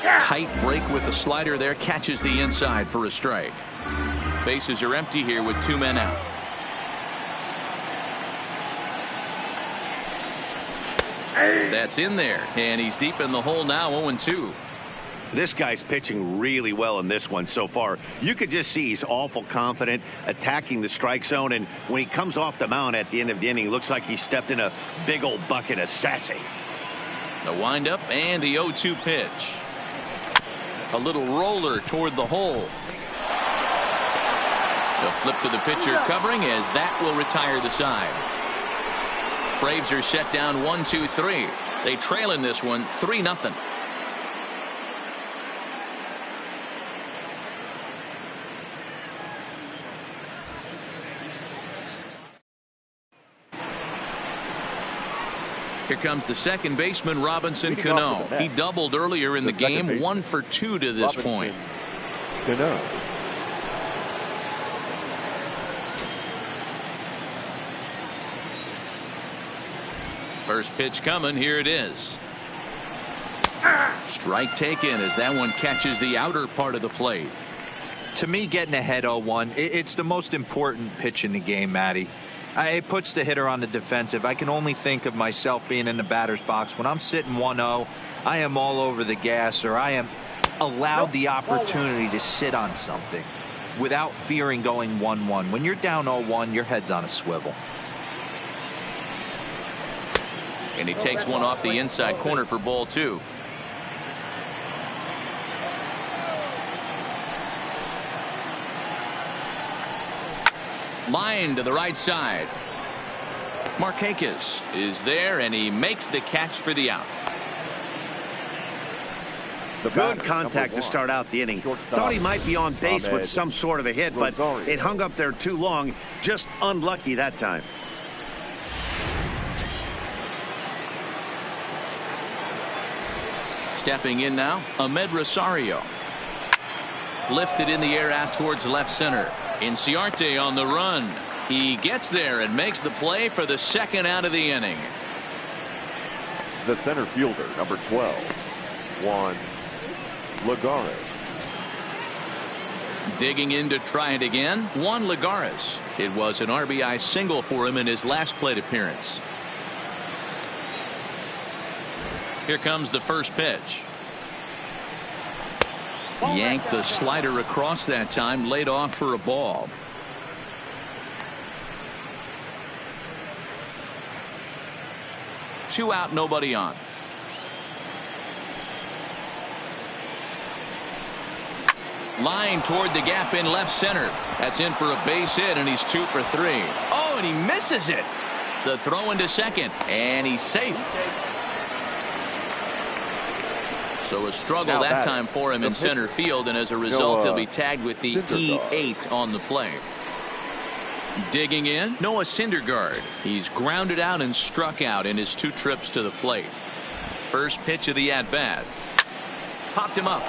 Tight break with the slider there. Catches the inside for a strike. Bases are empty here with 2 men out. That's in there, and he's deep in the hole now. 0-2. This guy's pitching really well in this one so far. You could just see he's awful confident attacking the strike zone, and when he comes off the mound at the end of the inning, it looks like he stepped in a big old bucket of sassy. The windup and the 0-2 pitch. A little roller toward the hole. The flip to the pitcher covering as that will retire the side. Braves are set down 1-2-3. They trail in this one 3-0. Here comes the second baseman, Robinson Cano. He doubled earlier in the game, 1 for 2 to this point. Cano. First pitch coming. Here it is. Strike taken as that one catches the outer part of the plate. To me, getting ahead 0-1, it's the most important pitch in the game, Matty. It puts the hitter on the defensive. I can only think of myself being in the batter's box. When I'm sitting 1-0, I am all over the gas, or I am allowed the opportunity to sit on something without fearing going 1-1. When you're down 0-1, your head's on a swivel. And he takes one off the inside corner for ball 2. Line to the right side. Markakis is there, and he makes the catch for the out. Good contact to start out the inning. Thought he might be on base with some sort of a hit, but it hung up there too long. Just unlucky that time. Stepping in now, Ahmed Rosario. Lifted in the air out towards left center. Inciarte on the run. He gets there and makes the play for the second out of the inning. The center fielder, number 12, Juan Lagares. Digging in to try it again, Juan Lagares. It was an RBI single for him in his last plate appearance. Here comes the first pitch. Yanked the slider across that time, laid off for a ball. Two out, nobody on. Line toward the gap in left center. That's in for a base hit, and he's 2 for 3. Oh, and he misses it. The throw into second, and he's safe. So a struggle that time for him in center field, and as a result, he'll be tagged with the E8 on the play. Digging in, Noah Syndergaard. He's grounded out and struck out in his 2 trips to the plate. First pitch of the at-bat. Popped him up.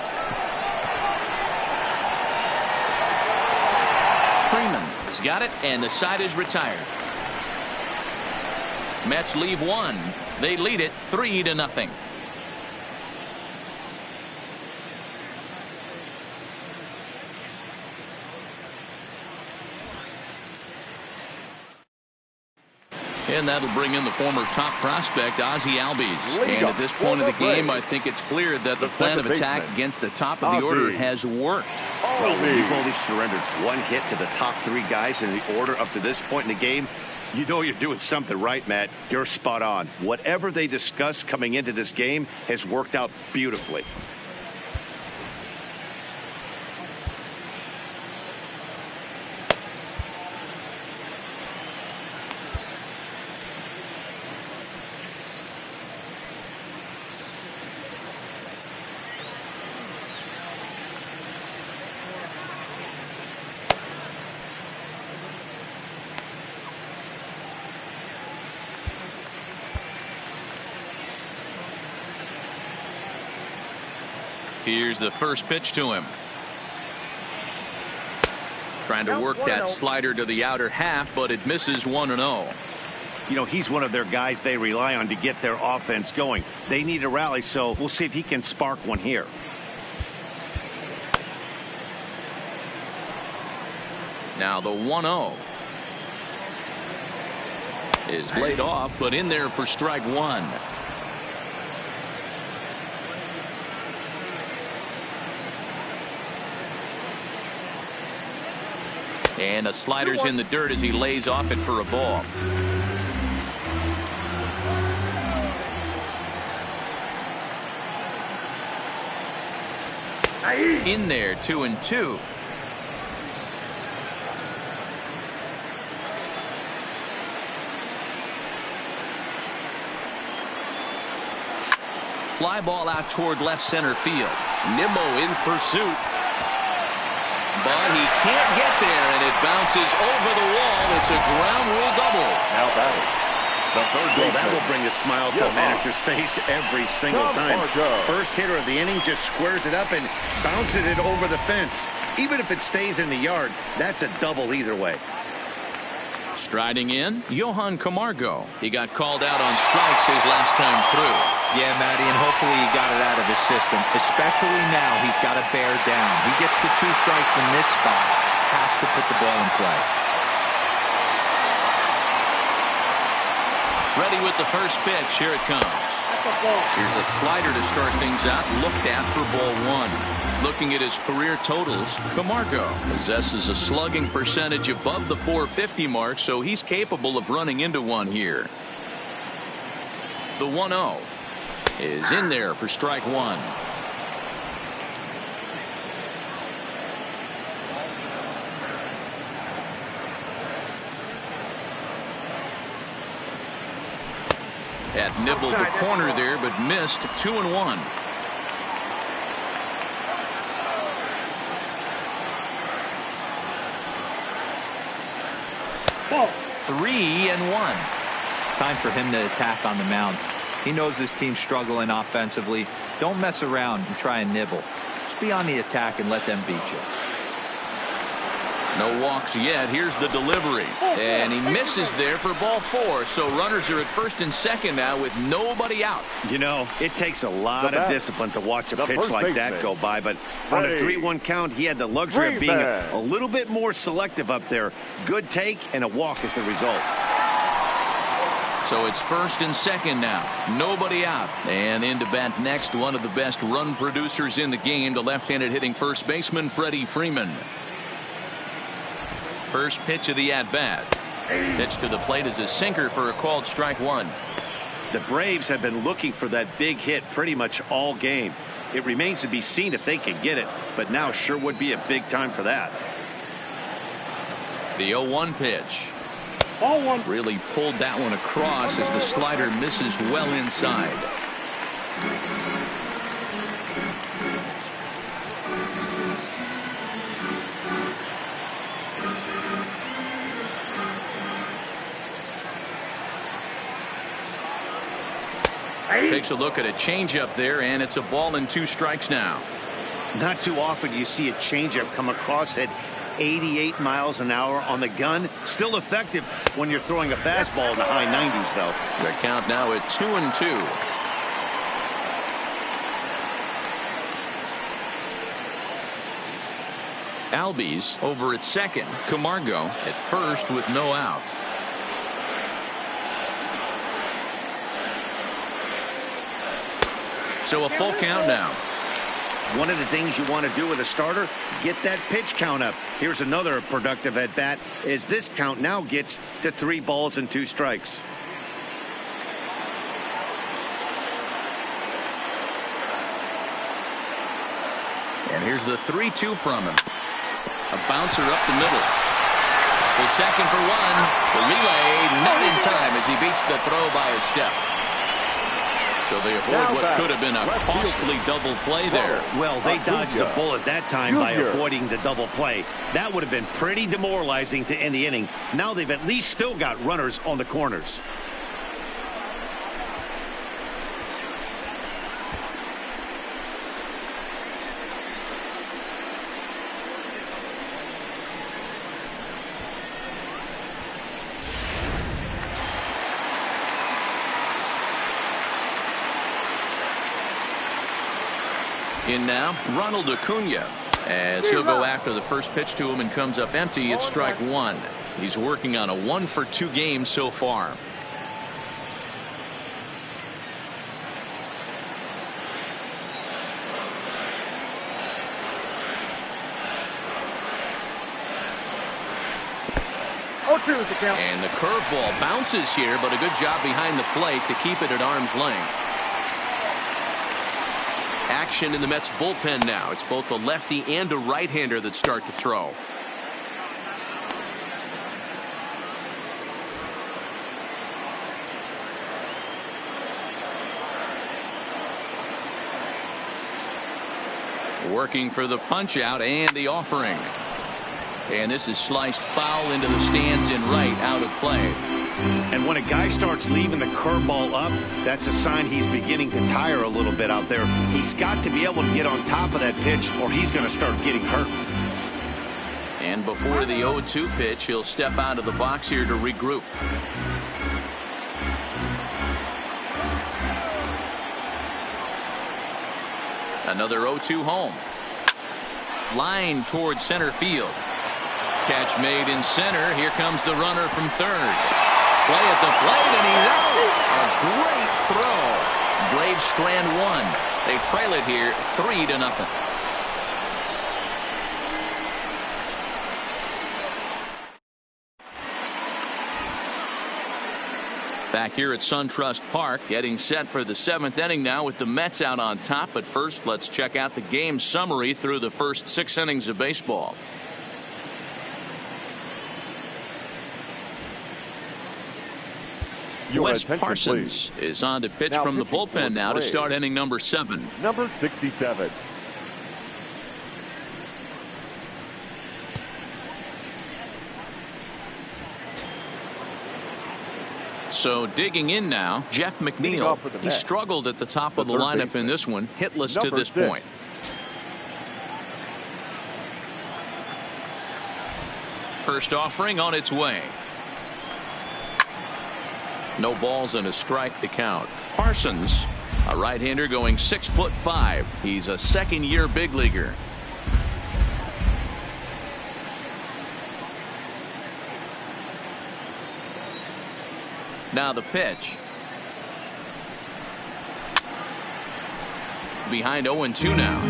Freeman has got it, and the side is retired. Mets leave 1. They lead it 3-0. And that'll bring in the former top prospect, Ozzie Albies. And at this point of the game, I think it's clear that the plan of attack against the top of the order has worked. Well, when you've only surrendered 1 hit to the top 3 guys in the order up to this point in the game, you know you're doing something right, Matt. You're spot on. Whatever they discussed coming into this game has worked out beautifully. Here's the first pitch to him. Trying to work that slider to the outer half, but it misses 1-0. You know, he's one of their guys they rely on to get their offense going. They need a rally, so we'll see if he can spark one here. Now the 1-0 is laid off, but in there for strike 1. And the slider's in the dirt as he lays off it for a ball. In there, 2-2. Fly ball out toward left center field. Nimmo in pursuit. But he can't get there, and it bounces over the wall. It's a ground rule double. Now batting, the third Well, baseman. that will bring a smile to a manager's face every single time. First hitter of the inning just squares it up and bounces it over the fence. Even if it stays in the yard, that's a double either way. Striding in, Johan Camargo. He got called out on strikes his last time through. Yeah, Matty, and hopefully he got it out of his system. Especially now, he's got to bear down. He gets the 2 strikes in this spot, has to put the ball in play. Ready with the first pitch. Here it comes. Here's a slider to start things out. Looked at for ball 1. Looking at his career totals, Camargo possesses a slugging percentage above the .450 mark, so he's capable of running into one here. The 1-0 is in there for strike 1. Had nibbled the corner there, but missed. 2-1. Ball. 3-1. Time for him to attack on the mound. He knows his team's struggling offensively. Don't mess around and try and nibble. Just be on the attack and let them beat you. No walks yet. Here's the delivery. And he misses there for ball 4. So runners are at first and second now with nobody out. You know, it takes a lot of discipline to watch a pitch like that go by. But on a 3-1 count, he had the luxury of being a little bit more selective up there. Good take and a walk is the result. So it's first and second now. Nobody out. And into bat next, one of the best run producers in the game, the left-handed hitting first baseman, Freddie Freeman. First pitch of the at-bat. Pitch to the plate is a sinker for a called strike 1. The Braves have been looking for that big hit pretty much all game. It remains to be seen if they can get it, but now sure would be a big time for that. The 0-1 pitch. Ball 1. Really pulled that one across as the slider misses well inside. Takes a look at a changeup there, and it's a ball and 2 strikes now. Not too often you see a changeup come across at 88 miles an hour on the gun. Still effective when you're throwing a fastball in the high 90s, though. The count now at 2-2. Albies over at second. Camargo at first with no outs. So a full count now. One of the things you want to do with a starter, get that pitch count up. Here's another productive at bat as this count now gets to 3 balls and 2 strikes. And here's the 3-2 from him. A bouncer up the middle. The second for 1. The relay not in time as he beats the throw by a step. So they avoid what could have been a costly double play there. Well, they dodged the bullet that time by avoiding the double play. That would have been pretty demoralizing to end the inning. Now they've at least still got runners on the corners. In now, Ronald Acuna, as he'll go after the first pitch to him and comes up empty. It's strike 1. He's working on a 1-for-2 game so far. And the curveball bounces here, but a good job behind the plate to keep it at arm's length. Action in the Mets bullpen now. It's both a lefty and a right-hander that start to throw. Working for the punch out and the offering. And this is sliced foul into the stands in right, out of play. And when a guy starts leaving the curveball up, that's a sign he's beginning to tire a little bit out there. He's got to be able to get on top of that pitch or he's going to start getting hurt. And before the 0-2 pitch, he'll step out of the box here to regroup. Another 0-2 home. Line towards center field. Catch made in center. Here comes the runner from third. Play at the plate, and he's out. A great throw. Braves strand one. They trail it here 3-0. Back here at SunTrust Park, getting set for the 7th inning now with the Mets out on top. But first, let's check out the game summary through the first 6 innings of baseball. Wes Parsons is on to pitch from the bullpen now to start inning number 7. Number 67. So digging in now, Jeff McNeil. He struggled at the top of the lineup in this one, hitless to this point. First offering on its way. No balls and a strike to count. Parsons, a right-hander going 6'5". He's a second-year big leaguer. Now the pitch. Behind 0-2 now.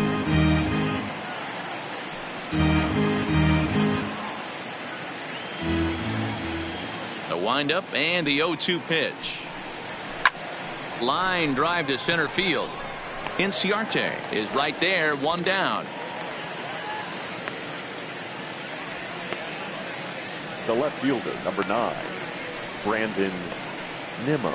The windup and the 0-2 pitch. Line drive to center field. Inciarte is right there, one down. The left fielder, number 9, Brandon Nimmo.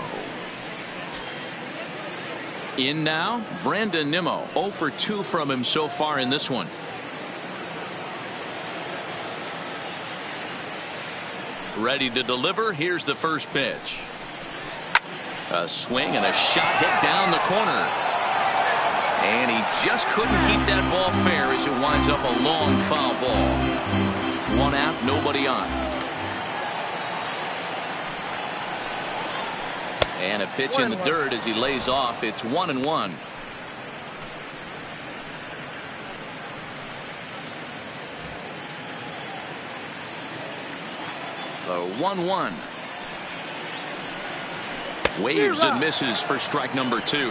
In now, Brandon Nimmo. 0 for 2 from him so far in this one. Ready to deliver. Here's the first pitch. A swing and a shot hit down the corner. And he just couldn't keep that ball fair as it winds up a long foul ball. 1 out, nobody on. And a pitch in the dirt as he lays off. It's 1-1. The 1-1. Waves and misses for strike number 2.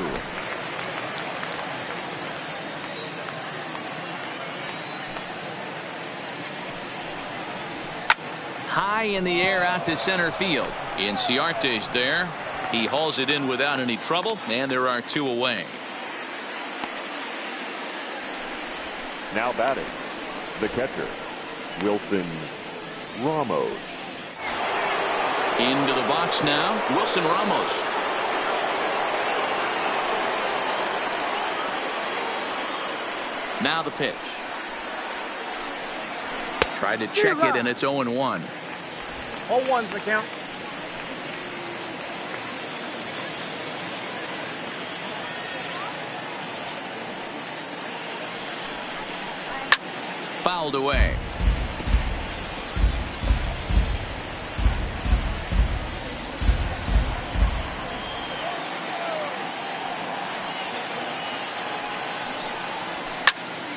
High in the air out to center field. Inciarte's there. He hauls it in without any trouble, and there are 2 away. Now batting, the catcher, Wilson Ramos. Into the box now, Wilson Ramos. Now the pitch. Tried to check it, and it's 0-1. 0-1's the count. Fouled away.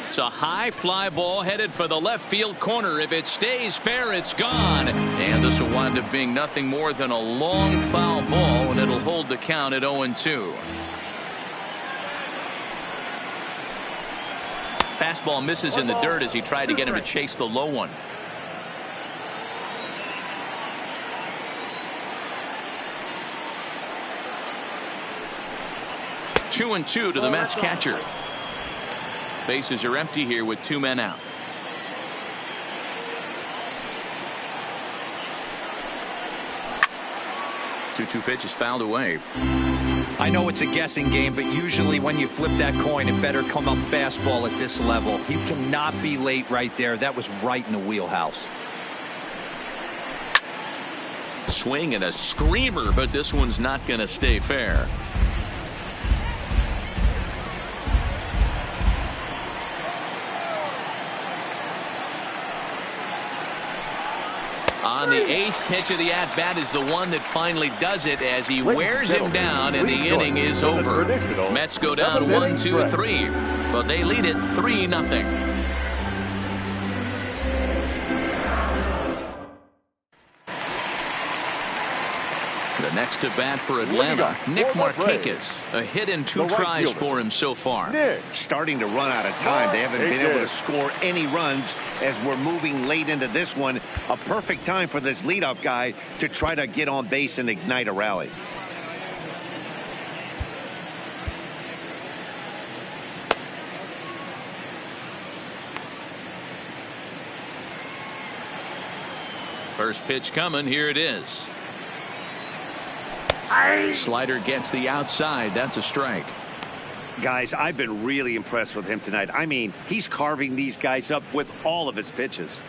It's a high fly ball headed for the left field corner. If it stays fair, it's gone. And this will wind up being nothing more than a long foul ball, and it'll hold the count at 0-2. Fastball misses in the dirt as he tried to get him to chase the low one. Two and two to the Mets catcher. Bases are empty here with 2 men out. 2-2 pitch is fouled away. I know it's a guessing game, but usually when you flip that coin, it better come up fastball at this level. You cannot be late right there. That was right in the wheelhouse. Swing and a screamer, but this one's not going to stay fair. On the 8th pitch of the at-bat is the one that finally does it as he wears him down, and the inning is over. Mets go down 1-2-3, but they lead it 3-0. The next to bat for Atlanta, Nick Markakis. A hit and 2 tries for him so far. Starting to run out of time. They haven't been able to score any runs as we're moving late into this one. A perfect time for this leadoff guy to try to get on base and ignite a rally. First pitch coming. Here it is. Slider gets the outside. That's a strike. Guys, I've been really impressed with him tonight. I mean, he's carving these guys up with all of his pitches.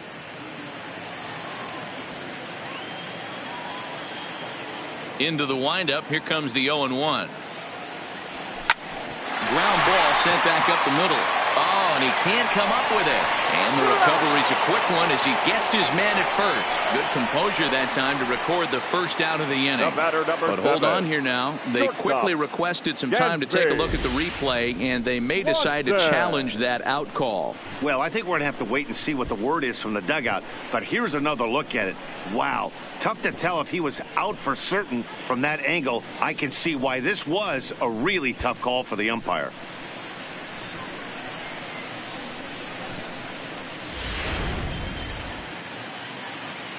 Into the windup. Here comes the 0-1. Ground ball sent back up the middle. Oh, and he can't come up with it. And the recovery's a quick one as he gets his man at first. Good composure that time to record the first out of the inning. But hold on here now. They quickly requested some time to take a look at the replay, and they may decide to challenge that out call. Well, I think we're going to have to wait and see what the word is from the dugout. But here's another look at it. Wow. Tough to tell if he was out for certain from that angle. I can see why this was a really tough call for the umpire.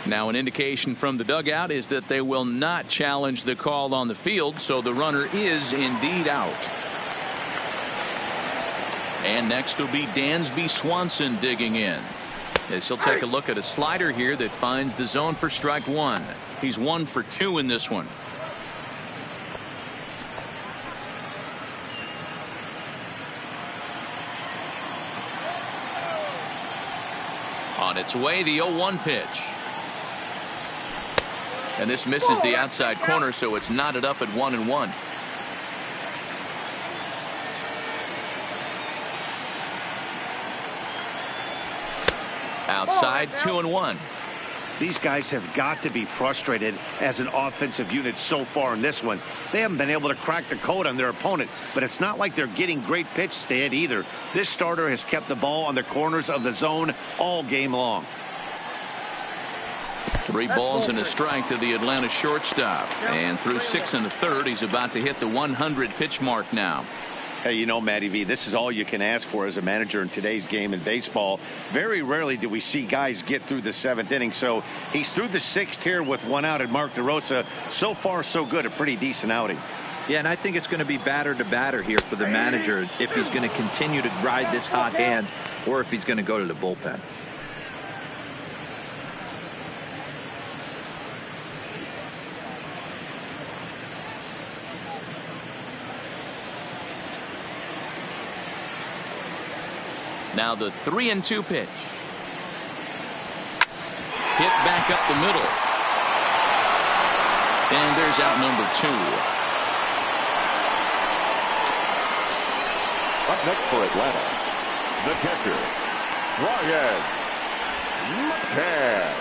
Now, an indication from the dugout is that they will not challenge the call on the field, so the runner is indeed out. And next will be Dansby Swanson digging in. As he'll take a look at a slider here that finds the zone for strike 1. He's 1 for 2 in this one. On its way, the 0-1 pitch. And this misses the outside corner, so it's knotted up at 1-1. Outside, 2-1. These guys have got to be frustrated as an offensive unit so far in this one. They haven't been able to crack the code on their opponent, but it's not like they're getting great pitches to hit either. This starter has kept the ball on the corners of the zone all game long. 3 balls and a strike to the Atlanta shortstop. And through 6 1/3, he's about to hit the 100 pitch mark now. Hey, you know, Matty V, this is all you can ask for as a manager in today's game in baseball. Very rarely do we see guys get through the 7th inning. So he's through the 6th here with 1 out, and Mark DeRosa, so far so good, a pretty decent outing. Yeah, and I think it's going to be batter to batter here for the manager if he's going to continue to ride this hot hand or if he's going to go to the bullpen. Now the 3-2 pitch. Hit back up the middle. And there's out number 2. Up next for Atlanta, the catcher, Ryan McCann.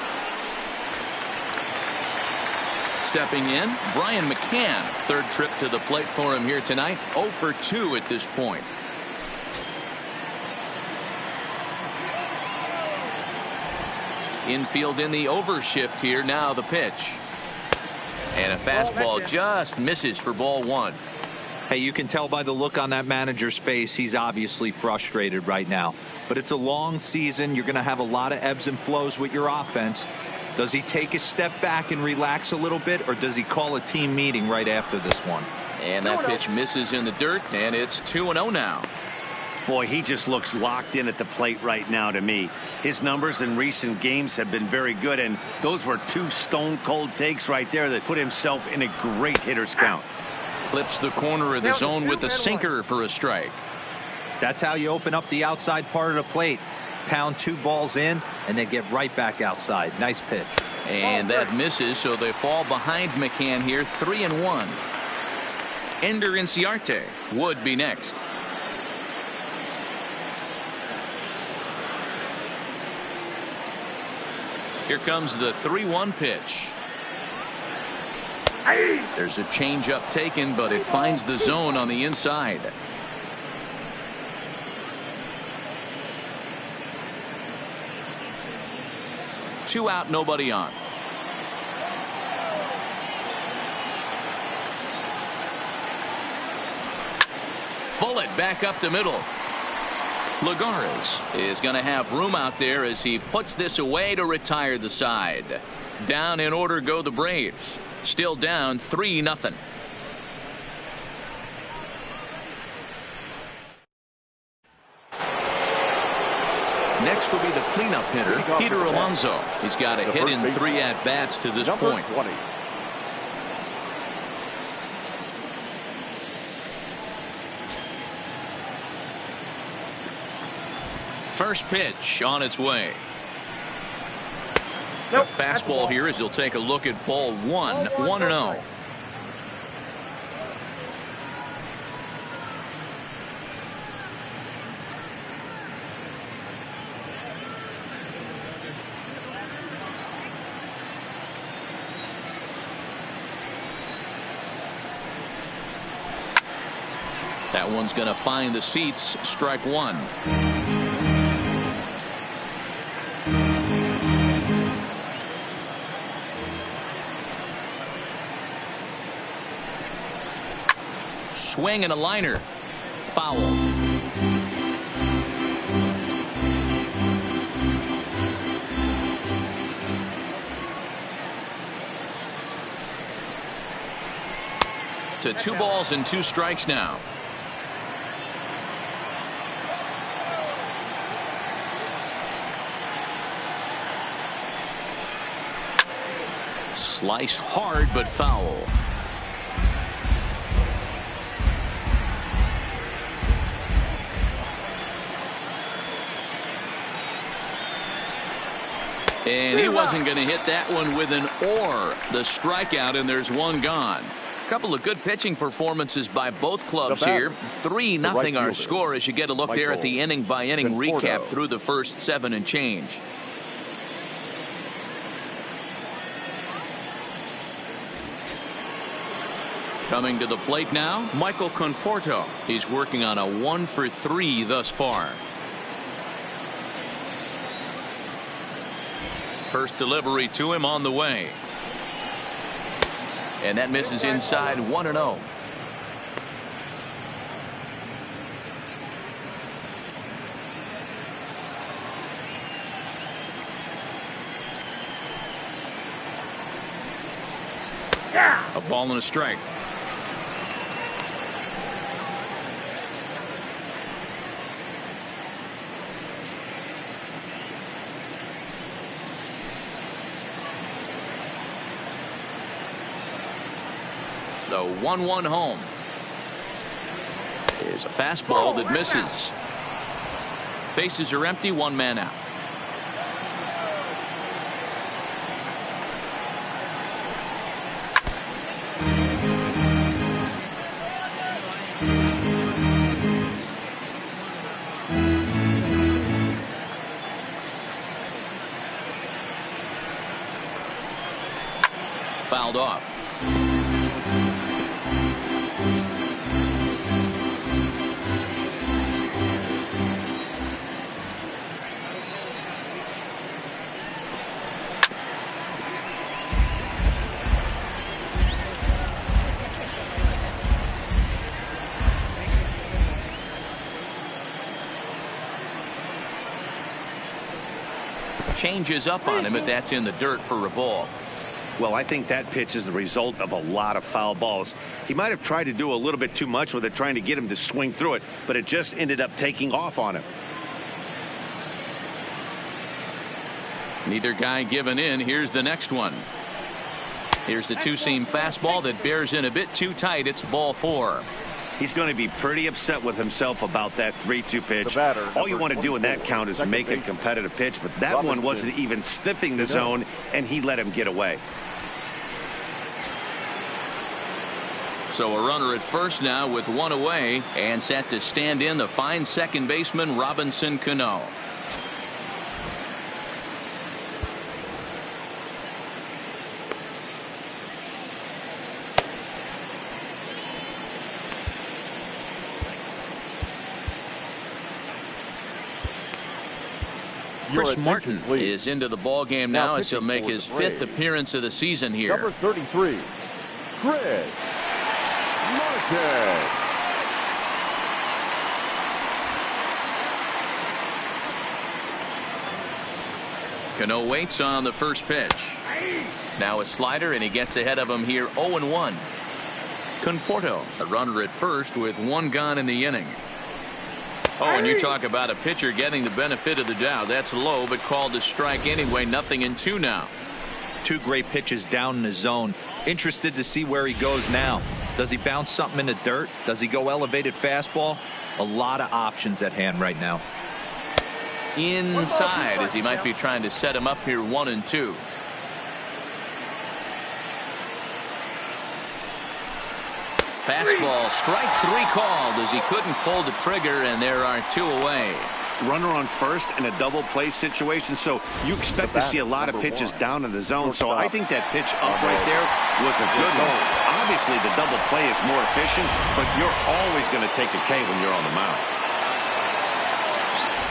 Stepping in, Brian McCann. 3rd trip to the plate for him here tonight. 0 for 2 at this point. Infield in the overshift here. Now the pitch. And a fastball just misses for ball 1. Hey, you can tell by the look on that manager's face, he's obviously frustrated right now. But it's a long season. You're going to have a lot of ebbs and flows with your offense. Does he take a step back and relax a little bit, or does he call a team meeting right after this one? And that pitch misses in the dirt, and it's 2-0 now. Boy, he just looks locked in at the plate right now to me. His numbers in recent games have been very good, and those were 2 stone-cold takes right there that put himself in a great hitter's count. Clips the corner of the zone with a sinker for a strike. That's how you open up the outside part of the plate. Pound 2 balls in, and they get right back outside. Nice pitch. And that misses, so they fall behind McCann here, 3-1. Ender Inciarte would be next. Here comes the 3-1 pitch. There's a changeup taken, but it finds the zone on the inside. Two out, nobody on. Bullet back up the middle. Lagares is going to have room out there as he puts this away to retire the side. Down in order go the Braves. Still down 3-0. Next will be the cleanup hitter, Peter Alonso. He's got a hit in 3 at-bats to this point. 20. First pitch on its way. Nope, The fastball here as he'll take a look at ball 1, 1-0. That one's going to find the seats. Strike one. Swing and a liner. Foul. To 2 balls and 2 strikes now. Slice hard but foul. And he wasn't going to hit that one with an or. The strikeout, and there's one gone. A couple of good pitching performances by both clubs here. 3-0 our score as you get a look there at the inning by inning recap through the first 7 and change. Coming to the plate now, Michael Conforto. He's working on a 1-for-3 thus far. First delivery to him on the way. And that misses inside. 1-0. A ball and a strike. The 1-1 home is a fastball that misses. Bases are empty, 1 man out. Fouled off. Changes up on him, but that's in the dirt for a ball. Well, I think that pitch is the result of a lot of foul balls. He might have tried to do a little bit too much with it, trying to get him to swing through it, but it just ended up taking off on him. Neither guy giving in. Here's the next one. Here's the 2-seam fastball that bears in a bit too tight. It's ball 4. He's going to be pretty upset with himself about that 3-2 pitch. All you want to do in that count is make a competitive pitch, but that one wasn't even sniffing the zone, and he let him get away. So a runner at first now with 1 away, and set to stand in the fine second baseman Robinson Cano. Chris Martin is into the ball game now as he'll make his 5th appearance of the season here. Number 33, Chris Martin. Cano waits on the first pitch. Now a slider, and he gets ahead of him here 0-1. Conforto, a runner at first with 1 gone in the inning. Oh, and you talk about a pitcher getting the benefit of the doubt. That's low, but called a strike anyway. 0-2 now. 2 great pitches down in the zone. Interested to see where he goes now. Does he bounce something in the dirt? Does he go elevated fastball? A lot of options at hand right now. Inside, as he might be trying to set him up here 1-2. Fastball, strike 3 called as he couldn't pull the trigger, and there are 2 away. Runner on first in a double play situation, so you expect to see a lot of pitches down in the zone. So I think that pitch up right there was a good one. Obviously, the double play is more efficient, but you're always going to take a K when you're on the mound.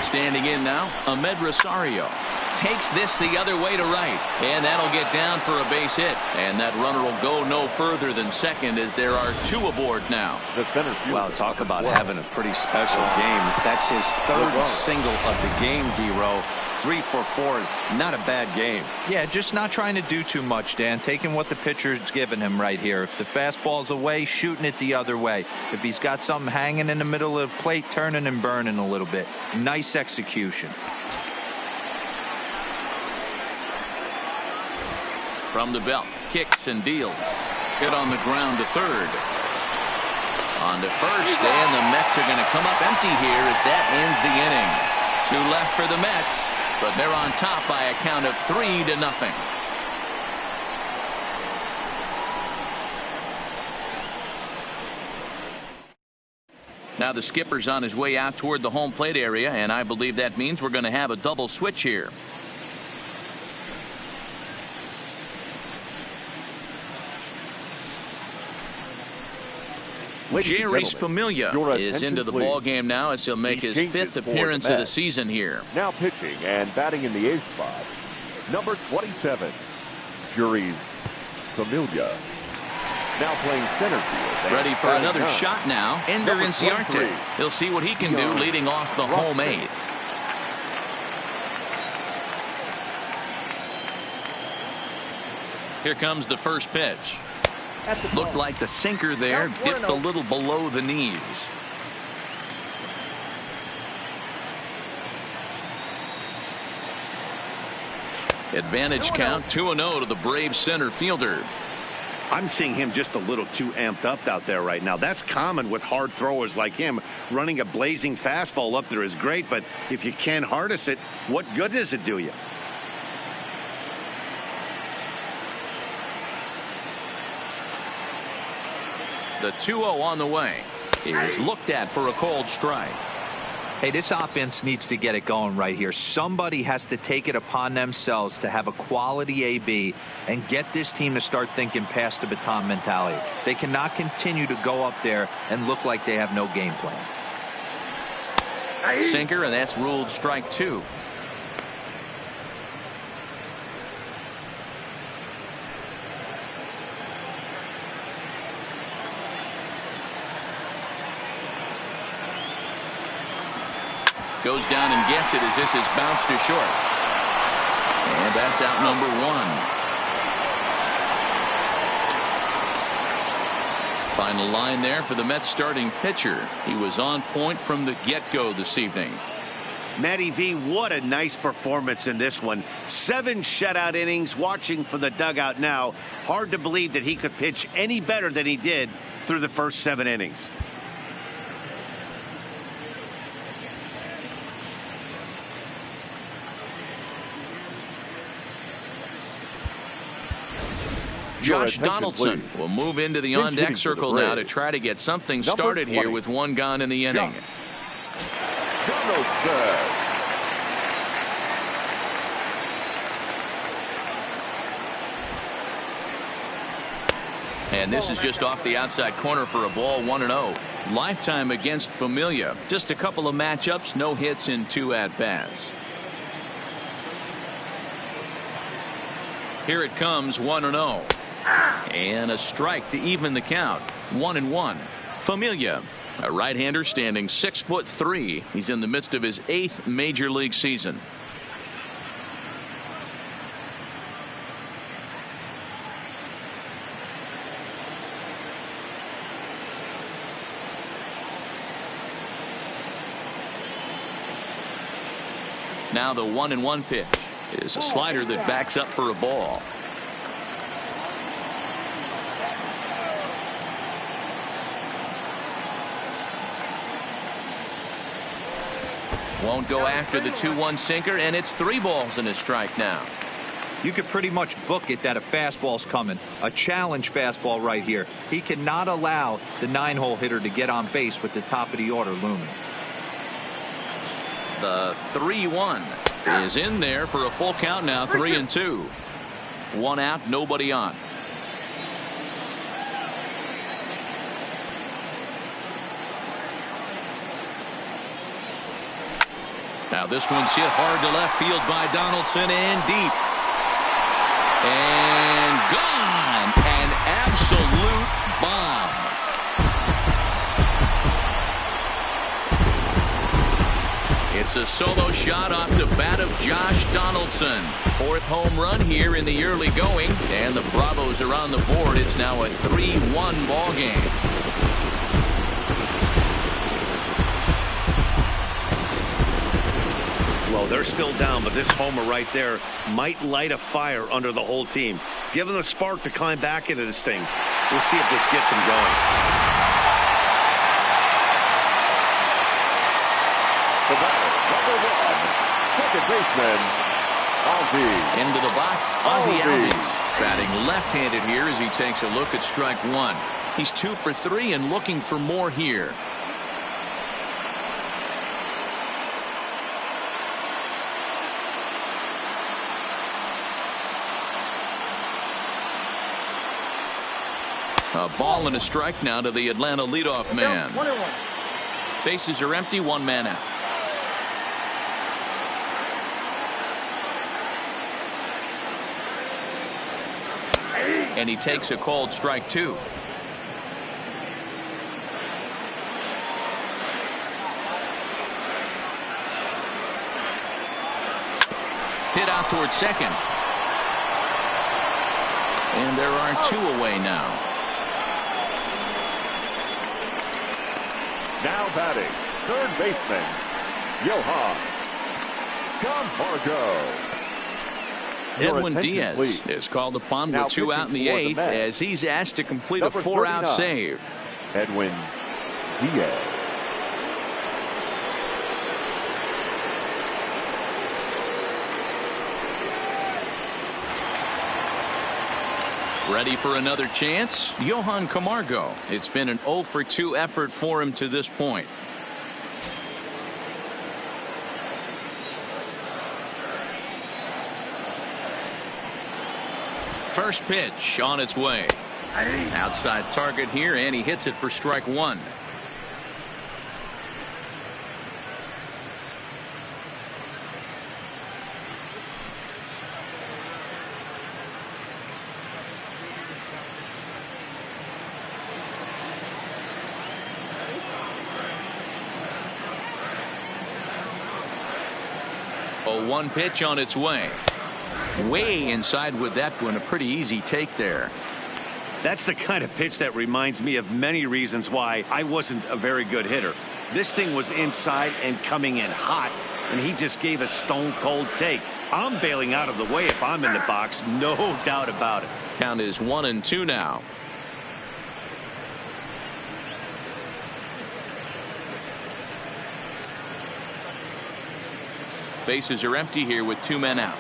Standing in now, Ahmed Rosario takes this the other way to right, and that'll get down for a base hit, and that runner will go no further than second as there are 2 aboard now. Wow, talk about having a pretty special game. That's his 3rd single of the game, D-Row. 3 for 4, not a bad game. Yeah, just not trying to do too much, Dan. Taking what the pitcher's giving him right here. If the fastball's away, shooting it the other way. If he's got something hanging in the middle of the plate, turning and burning a little bit. Nice execution. From the belt, kicks and deals. Hit on the ground to third. On to first, and the Mets are going to come up empty here as that ends the inning. 2 left for the Mets, but they're on top by a count of 3-0. Now the skipper's on his way out toward the home plate area, and I believe that means we're going to have a double switch here. Jerry's Familia is into the ball game now as he'll make his 5th appearance of the season here. Now pitching and batting in the 8th spot, number 27, Jerry's Familia. Now playing center field. Ready for another shot now. Ender Inciarte. He'll see what he can do leading off the home 8th. Here comes the first pitch. Looked like the sinker there dipped a little below the knees. Advantage count 2-0 to the Braves center fielder. I'm seeing him just a little too amped up out there right now. That's common with hard throwers like him. Running a blazing fastball up there is great, but if you can't harness it, what good does it do you? The 2-0 on the way. He is looked at for a cold strike. Hey, this offense needs to get it going right here. Somebody has to take it upon themselves to have a quality AB and get this team to start thinking past the baton mentality. They cannot continue to go up there and look like they have no game plan. Sinker, and that's ruled strike 2. Goes down and gets it as this is bounced to short. And that's out number 1. Final line there for the Mets starting pitcher. He was on point from the get-go this evening. Matty V, what a nice performance in this one. 7 shutout innings. Watching from the dugout now. Hard to believe that he could pitch any better than he did through the first 7 innings. Josh Donaldson will move into the on-deck circle now to try to get something started here with 1 gone in the inning. And this is just off the outside corner for a ball, 1-0. Lifetime against Familia. Just a couple of matchups, no hits in 2 at-bats. Here it comes, 1-0. And a strike to even the count. 1-1. Familia, a right-hander standing 6'3". He's in the midst of his 8th major league season. Now the 1-1 pitch is a slider that backs up for a ball. Won't go after the 2-1 sinker, and it's 3 balls and a strike now. You could pretty much book it that a fastball's coming. A challenge fastball right here. He cannot allow the 9-hole hitter to get on base with the top of the order looming. The 3-1 is in there for a full count now. 3-2. 1 out, nobody on. Now this one's hit hard to left field by Donaldson and deep. And gone. An absolute bomb. It's a solo shot off the bat of Josh Donaldson. 4th home run here in the early going, and the Bravos are on the board. It's now a 3-1 ball game. Well, they're still down, but this homer right there might light a fire under the whole team. Give them a spark to climb back into this thing. We'll see if this gets them going. The batter, number 1, second baseman, Ozzie. Into the box, Ozzie Albies, batting left-handed here as he takes a look at strike 1. He's 2 for 3 and looking for more here. A ball and a strike now to the Atlanta leadoff man. 1-1. Bases are empty, 1 man out. And he takes a called strike 2. Hit out towards second. And there are 2 away now. Now batting, third baseman, Johan Camargo. Edwin Diaz is called upon with 2 out in the 8th as he's asked to complete a 4-out save. Edwin Diaz. Ready for another chance? Johan Camargo. It's been an 0 for 2 effort for him to this point. First pitch on its way. Outside target here, and he hits it for strike 1. A 1 pitch on its way. Way inside with that one. A pretty easy take there. That's the kind of pitch that reminds me of many reasons why I wasn't a very good hitter. This thing was inside and coming in hot, and he just gave a stone cold take. I'm bailing out of the way if I'm in the box, no doubt about it. Count is 1-2 now. Bases are empty here with 2 men out.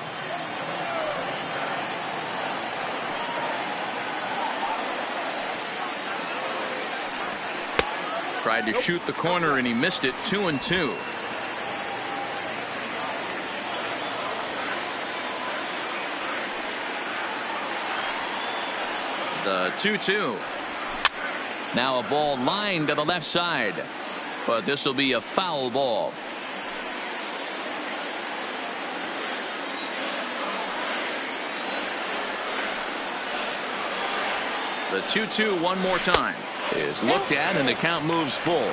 Tried to shoot the corner and he missed it. 2-2. The 2-2. Now a ball lined to the left side, but this will be a foul ball. The 2-2 one more time is looked at, and the count moves full.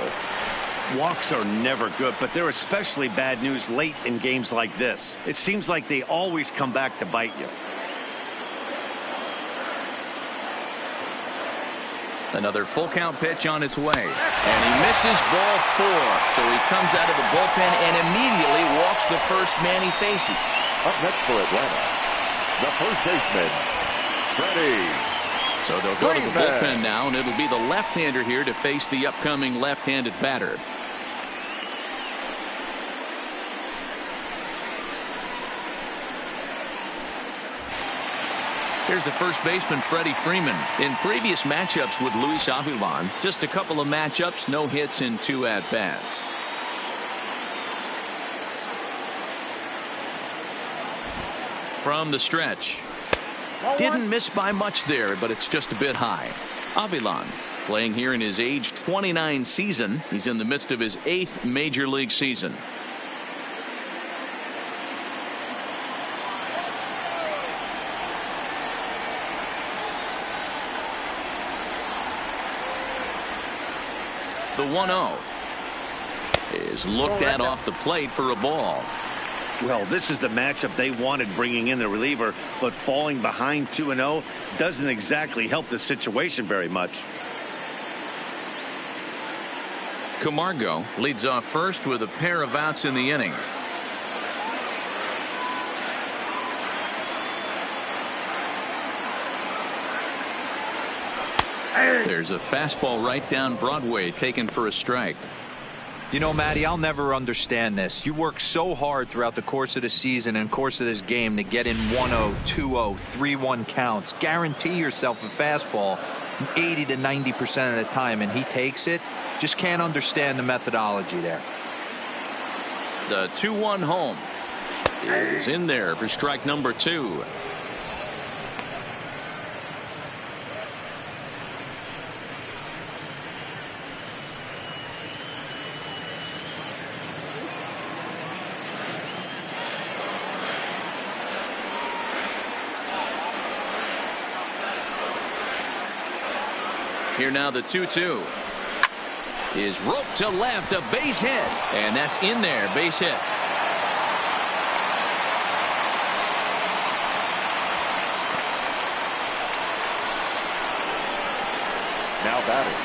Walks are never good, but they're especially bad news late in games like this. It seems like they always come back to bite you. Another full count pitch on its way, and he misses ball 4. So he comes out of the bullpen and immediately walks the first man he faces. Up next for Atlanta, the first baseman, Freddie. So they'll go to the bullpen now, and it'll be the left-hander here to face the upcoming left-handed batter. Here's the first baseman, Freddie Freeman. In previous matchups with Luis Avilan, just a couple of matchups, no hits in 2 at-bats. From the stretch. Didn't miss by much there, but it's just a bit high. Avilan playing here in his age 29 season. He's in the midst of his 8th major league season. The 1-0 is looked at off the plate for a ball. Well, this is the matchup they wanted, bringing in the reliever, but falling behind 2-0 doesn't exactly help the situation very much. Camargo leads off first with a pair of outs in the inning. There's a fastball right down Broadway taken for a strike. You know, Matty, I'll never understand this. You work so hard throughout the course of the season and course of this game to get in 1-0, 2-0, 3-1 counts. Guarantee yourself a fastball 80 to 90% of the time, and he takes it. Just can't understand the methodology there. The 2-1 home is in there for strike number 2. Here now the 2-2 is roped to left, a base hit, and that's in there, base hit. Now batting,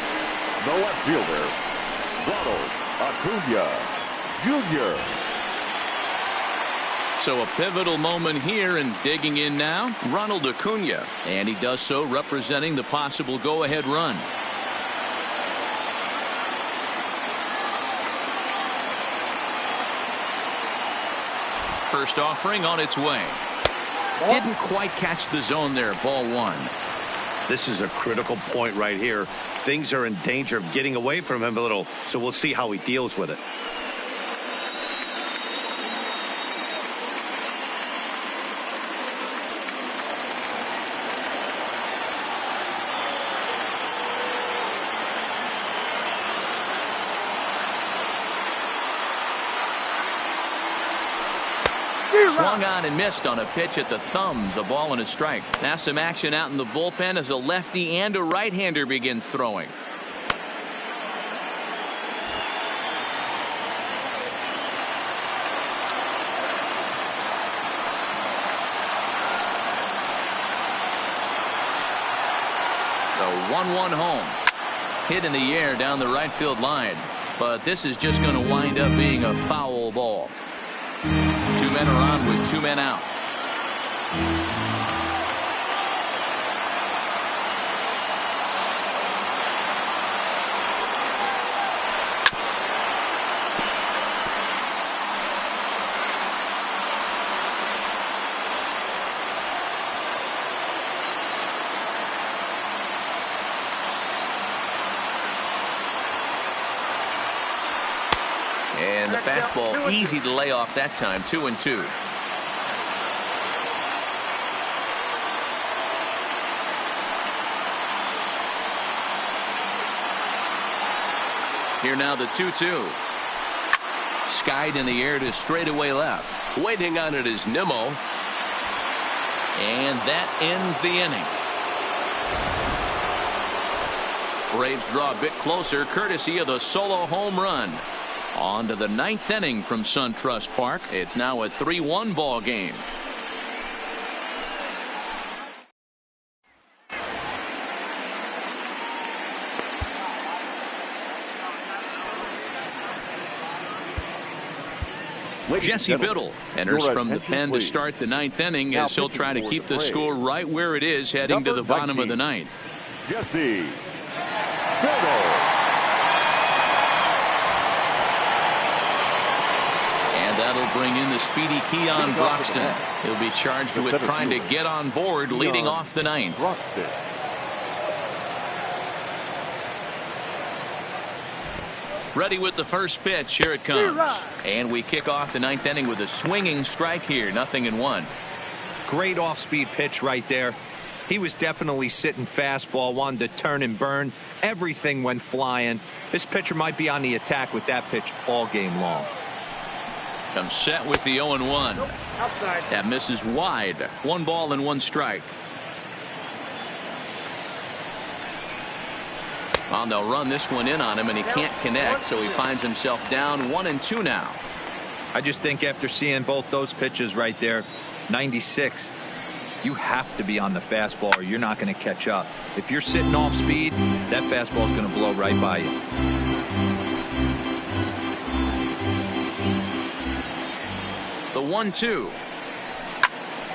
the left fielder, Ronald Acuna Jr. So a pivotal moment here, and digging in now, Ronald Acuna, and he does so representing the possible go-ahead run. First offering on its way. Didn't quite catch the zone there, ball 1. This is a critical point right here. Things are in danger of getting away from him a little, so we'll see how he deals with it. Swung on and missed on a pitch at the thumbs, a ball and a strike. Now some action out in the bullpen as a lefty and a right-hander begin throwing. The 1-1 home. Hit in the air down the right field line, but this is just going to wind up being a foul ball. 2 men are on with 2 men out. And the fastball easy to lay off that time. 2-2. Here now the 2-2. Skied in the air to straightaway left. Waiting on it is Nimmo. And that ends the inning. Braves draw a bit closer courtesy of the solo home run. On to the 9th inning from SunTrust Park. It's now a 3-1 ball game. Jesse Biddle enters from the pen to start the 9th inning as he'll try to keep the score right where it is heading to the bottom of the 9th. Jesse Biddle. And that'll bring in the speedy Keon Broxton. He'll be charged with trying to get on board leading off the 9th. Ready with the first pitch. Here it comes. And we kick off the 9th inning with a swinging strike here. 0-1. Great off-speed pitch right there. He was definitely sitting fastball, wanted to turn and burn. Everything went flying. This pitcher might be on the attack with that pitch all game long. Comes set with the 0-1. That misses wide. 1 ball and 1 strike. Well, they'll run this one in on him, and he can't connect, so he finds himself down 1-2 now. I just think after seeing both those pitches right there, 96, you have to be on the fastball or you're not going to catch up. If you're sitting off speed, that fastball is going to blow right by you. The 1-2.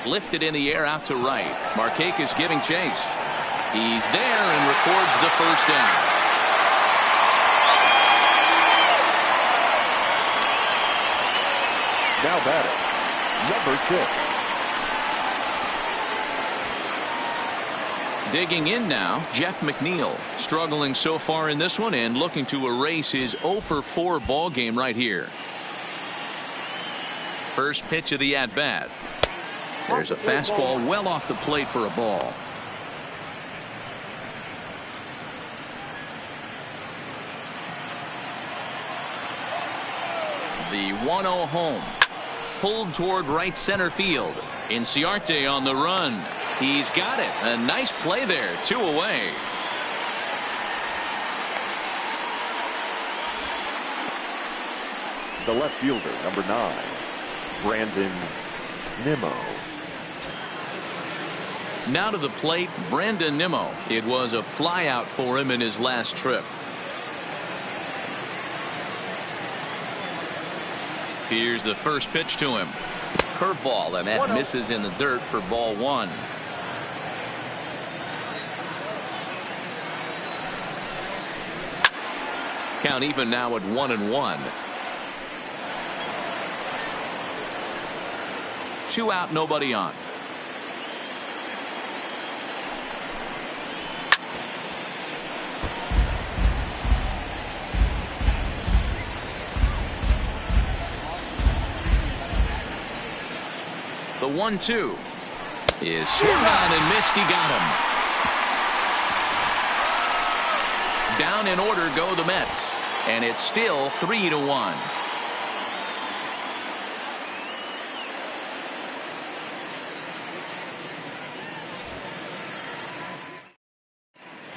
Lifted in the air out to right. Markakis giving chase. He's there and records the first down. Now batting, number 6. Digging in now, Jeff McNeil. Struggling so far in this one and looking to erase his 0-for-4 ball game right here. First pitch of the at-bat. There's a fastball well off the plate for a ball. The 1-0 home. Pulled toward right center field. Inciarte on the run. He's got it. A nice play there. 2 away. The left fielder, number 9, Brandon Nimmo. Now to the plate, Brandon Nimmo. It was a flyout for him in his last trip. Here's the first pitch to him. Curveball, and that misses in the dirt for ball 1. Count even now at 1-1. 2 out, nobody on. The 1-2 is swung on and missed. He got him. Down in order go the Mets, and it's still 3-1.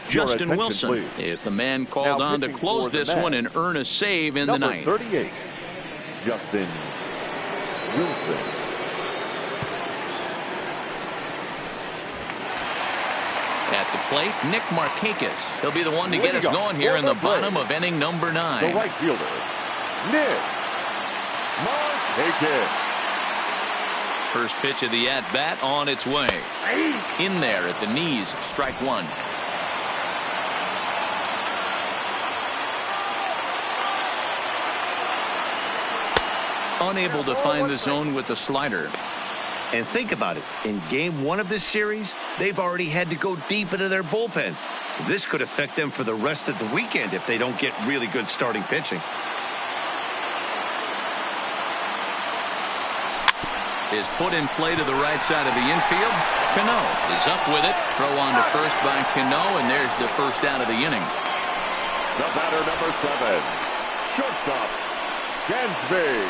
Justin Wilson is the man called on to close this one and earn a save in the 9th. 38, Justin Wilson. At the plate, Nick Markakis. He'll be the one to get us going here in the bottom of inning number 9. The right fielder, Nick Markakis. First pitch of the at-bat on its way. In there at the knees, strike 1. Unable to find the zone with the slider. And think about it. In game 1 of this series, they've already had to go deep into their bullpen. This could affect them for the rest of the weekend if they don't get really good starting pitching. Is put in play to the right side of the infield. Cano is up with it. Throw on to first by Cano, and there's the first out of the inning. The batter, number 7, shortstop, Dansby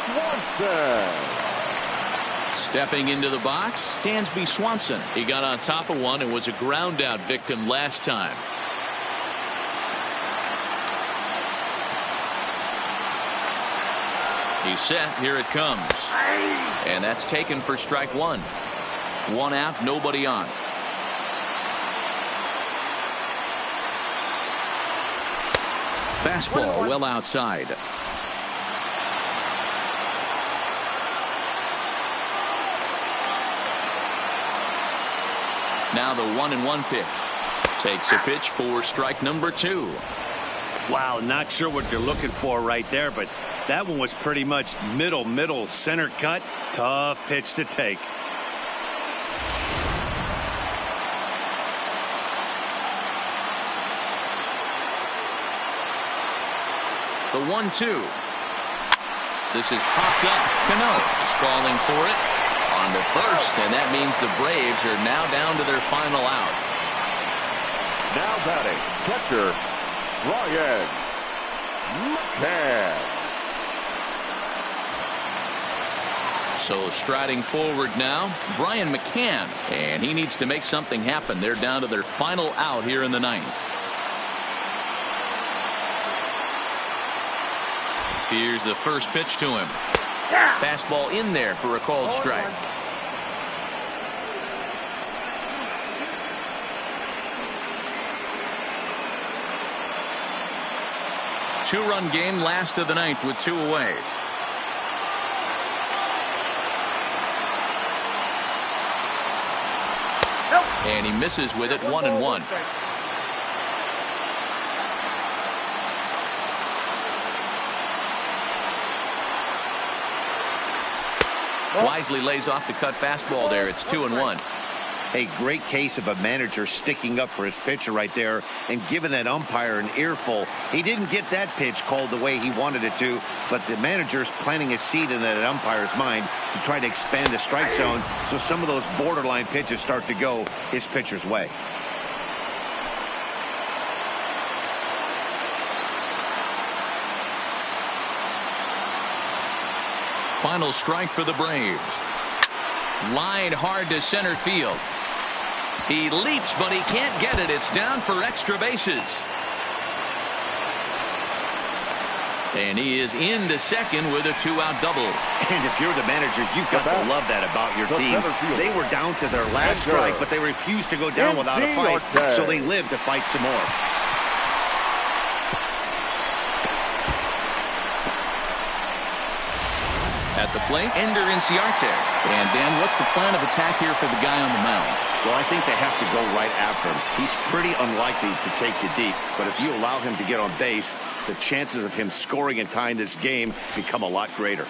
Swanson. Stepping into the box, Dansby Swanson. He got on top of one and was a ground out victim last time. He's set. Here it comes. And that's taken for strike one. One out, nobody on. Fastball well outside. Now the 1-1 pitch. Takes a pitch for strike number two. Wow, not sure what you're looking for right there, but that one was pretty much middle center cut. Tough pitch to take. The 1-2. This is popped up. Cano is calling for it on the first, and that means the Braves are now down to their final out. Now batting, catcher, Ryan McCann. So striding forward now, Brian McCann, and he needs to make something happen. They're down to their final out here in the ninth. Here's the first pitch to him. Fastball in there for a called strike. Two-run game, last of the ninth with two away. And he misses with it, 1-1. Wisely lays off the cut fastball there. It's 2-1. A great case of a manager sticking up for his pitcher right there and giving that umpire an earful. He didn't get that pitch called the way he wanted it to, but the manager's planting a seed in that umpire's mind to try to expand the strike zone so some of those borderline pitches start to go his pitcher's way. Final strike for the Braves. Line hard to center field. He leaps, but he can't get it. It's down for extra bases. And he is into second with a two-out double. And if you're the manager, you've got to love that about your team. They were down to their last strike, but they refused to go down without a fight, so they lived to fight some more. At the plate, Ender Inciarte. And Dan, what's the plan of attack here for the guy on the mound? Well, I think they have to go right after him. He's pretty unlikely to take you deep, but if you allow him to get on base, the chances of him scoring and tying this game become a lot greater.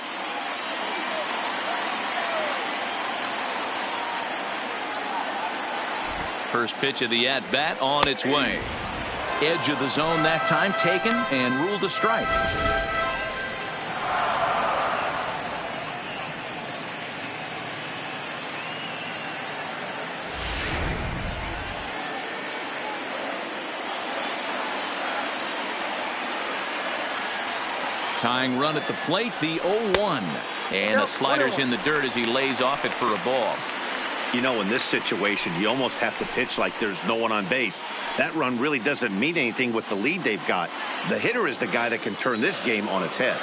First pitch of the at-bat on its way. Edge of the zone that time taken and ruled a strike. Tying run at the plate, the 0-1. And the slider's in the dirt as he lays off it for a ball. You know, in this situation, you almost have to pitch like there's no one on base. That run really doesn't mean anything with the lead they've got. The hitter is the guy that can turn this game on its head.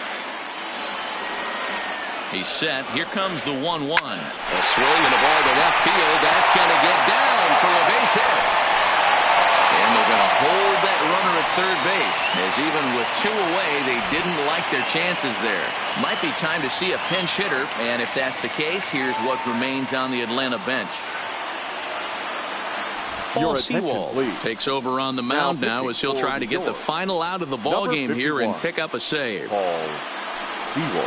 He's set. Here comes the 1-1. A swing and a ball to left field. That's going to get down for a base hit. And they're going to hold that runner at third base, as even with two away, they didn't like their chances there. Might be time to see a pinch hitter, and if that's the case, here's what remains on the Atlanta bench. Paul Sewald takes over on the mound now as he'll try to get the final out of the ball game here and pick up a save. Paul Sewald.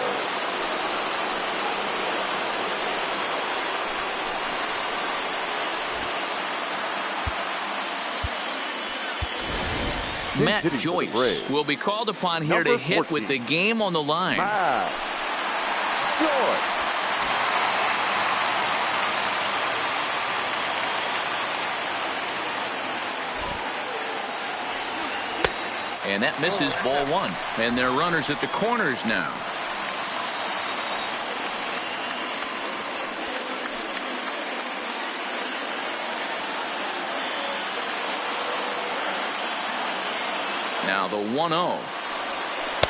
Matt Joyce will be called upon here to hit 14. With the game on the line. Matt Joyce. And that misses, ball one. And they're runners at the corners now. Now the 1-0.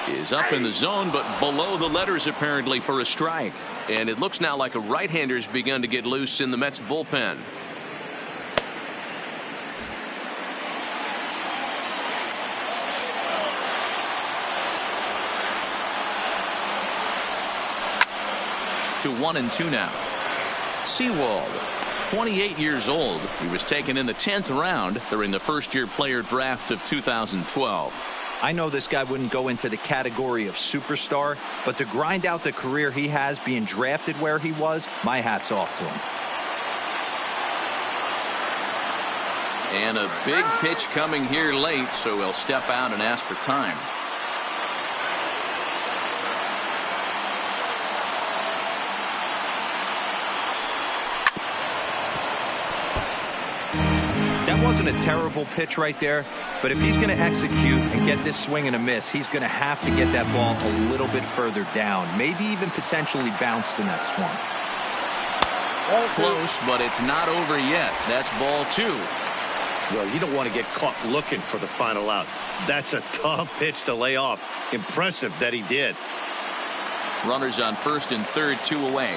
Is up in the zone, but below the letters apparently for a strike. And it looks now like a right-hander's begun to get loose in the Mets bullpen. To 1-2 now. Sewald, 28 years old. He was taken in the 10th round during the first-year player draft of 2012. I know this guy wouldn't go into the category of superstar, but to grind out the career he has being drafted where he was, my hat's off to him. And a big pitch coming here late, so he'll step out and ask for time. That wasn't a terrible pitch right there, but if he's going to execute and get this swing and a miss, he's going to have to get that ball a little bit further down, maybe even potentially bounce the next one. Close, but it's not over yet. That's ball 2. Well, you don't want to get caught looking for the final out. That's a tough pitch to lay off. Impressive that he did. Runners on first and third, 2 away.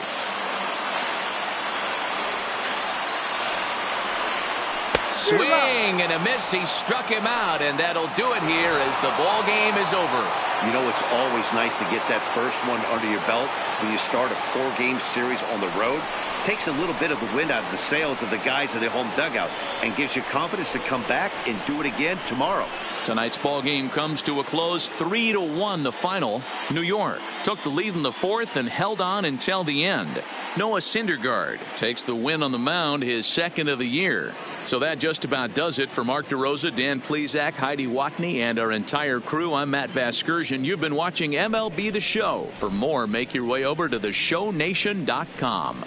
Swing and a miss. He struck him out, and that'll do it here as the ball game is over. You know, it's always nice to get that first one under your belt when you start a 4-game series on the road. Takes a little bit of the wind out of the sails of the guys in the home dugout and gives you confidence to come back and do it again tomorrow. Tonight's ball game comes to a close, 3-1 the final. New York took the lead in the 4th and held on until the end. Noah Syndergaard takes the win on the mound, his 2nd of the year. So that just about does it for Mark DeRosa, Dan Plesac, Heidi Watney, and our entire crew. I'm Matt Vasgersian. You've been watching MLB The Show. For more, make your way over to theshownation.com.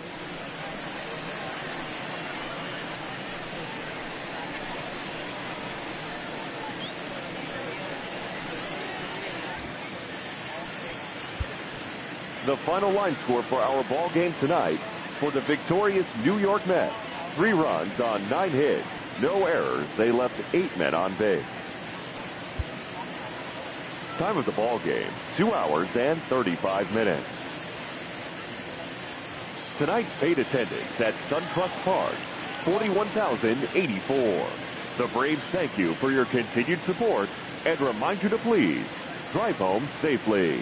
The final line score for our ball game tonight for the victorious New York Mets. 3 runs on 9 hits, no errors. They left 8 men on base. Time of the ball game, 2 hours and 35 minutes. Tonight's paid attendance at SunTrust Park, 41,084. The Braves thank you for your continued support and remind you to please drive home safely.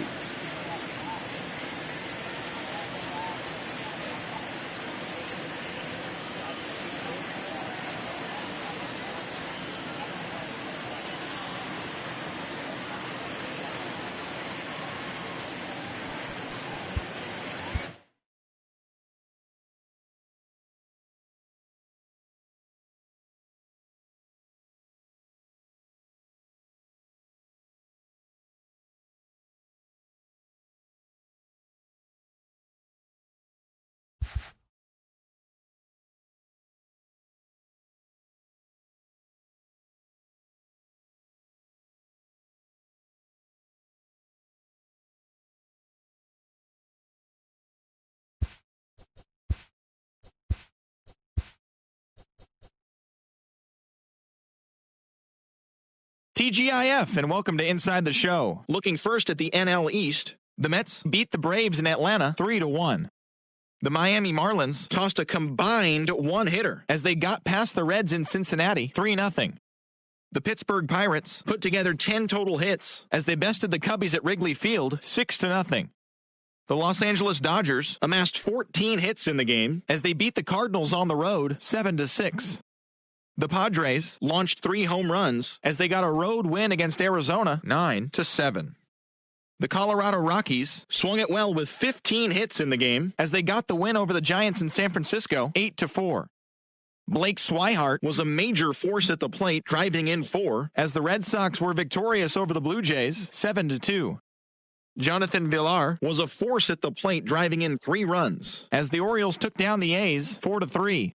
TGIF, and welcome to Inside the Show. Looking first at the NL East, the Mets beat the Braves in Atlanta 3-1. The Miami Marlins tossed a combined 1-hitter as they got past the Reds in Cincinnati 3-0. The Pittsburgh Pirates put together 10 total hits as they bested the Cubbies at Wrigley Field 6-0. The Los Angeles Dodgers amassed 14 hits in the game as they beat the Cardinals on the road 7-6. The Padres launched 3 home runs as they got a road win against Arizona 9-7. The Colorado Rockies swung it well with 15 hits in the game as they got the win over the Giants in San Francisco 8-4. Blake Swihart was a major force at the plate, driving in 4 as the Red Sox were victorious over the Blue Jays 7-2. Jonathan Villar was a force at the plate, driving in 3 runs as the Orioles took down the A's 4-3.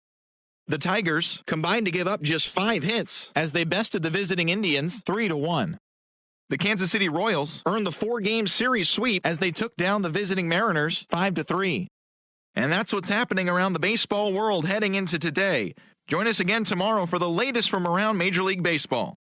The Tigers combined to give up just 5 hits as they bested the visiting Indians 3-1. The Kansas City Royals earned the 4-game series sweep as they took down the visiting Mariners 5-3. And that's what's happening around the baseball world heading into today. Join us again tomorrow for the latest from around Major League Baseball.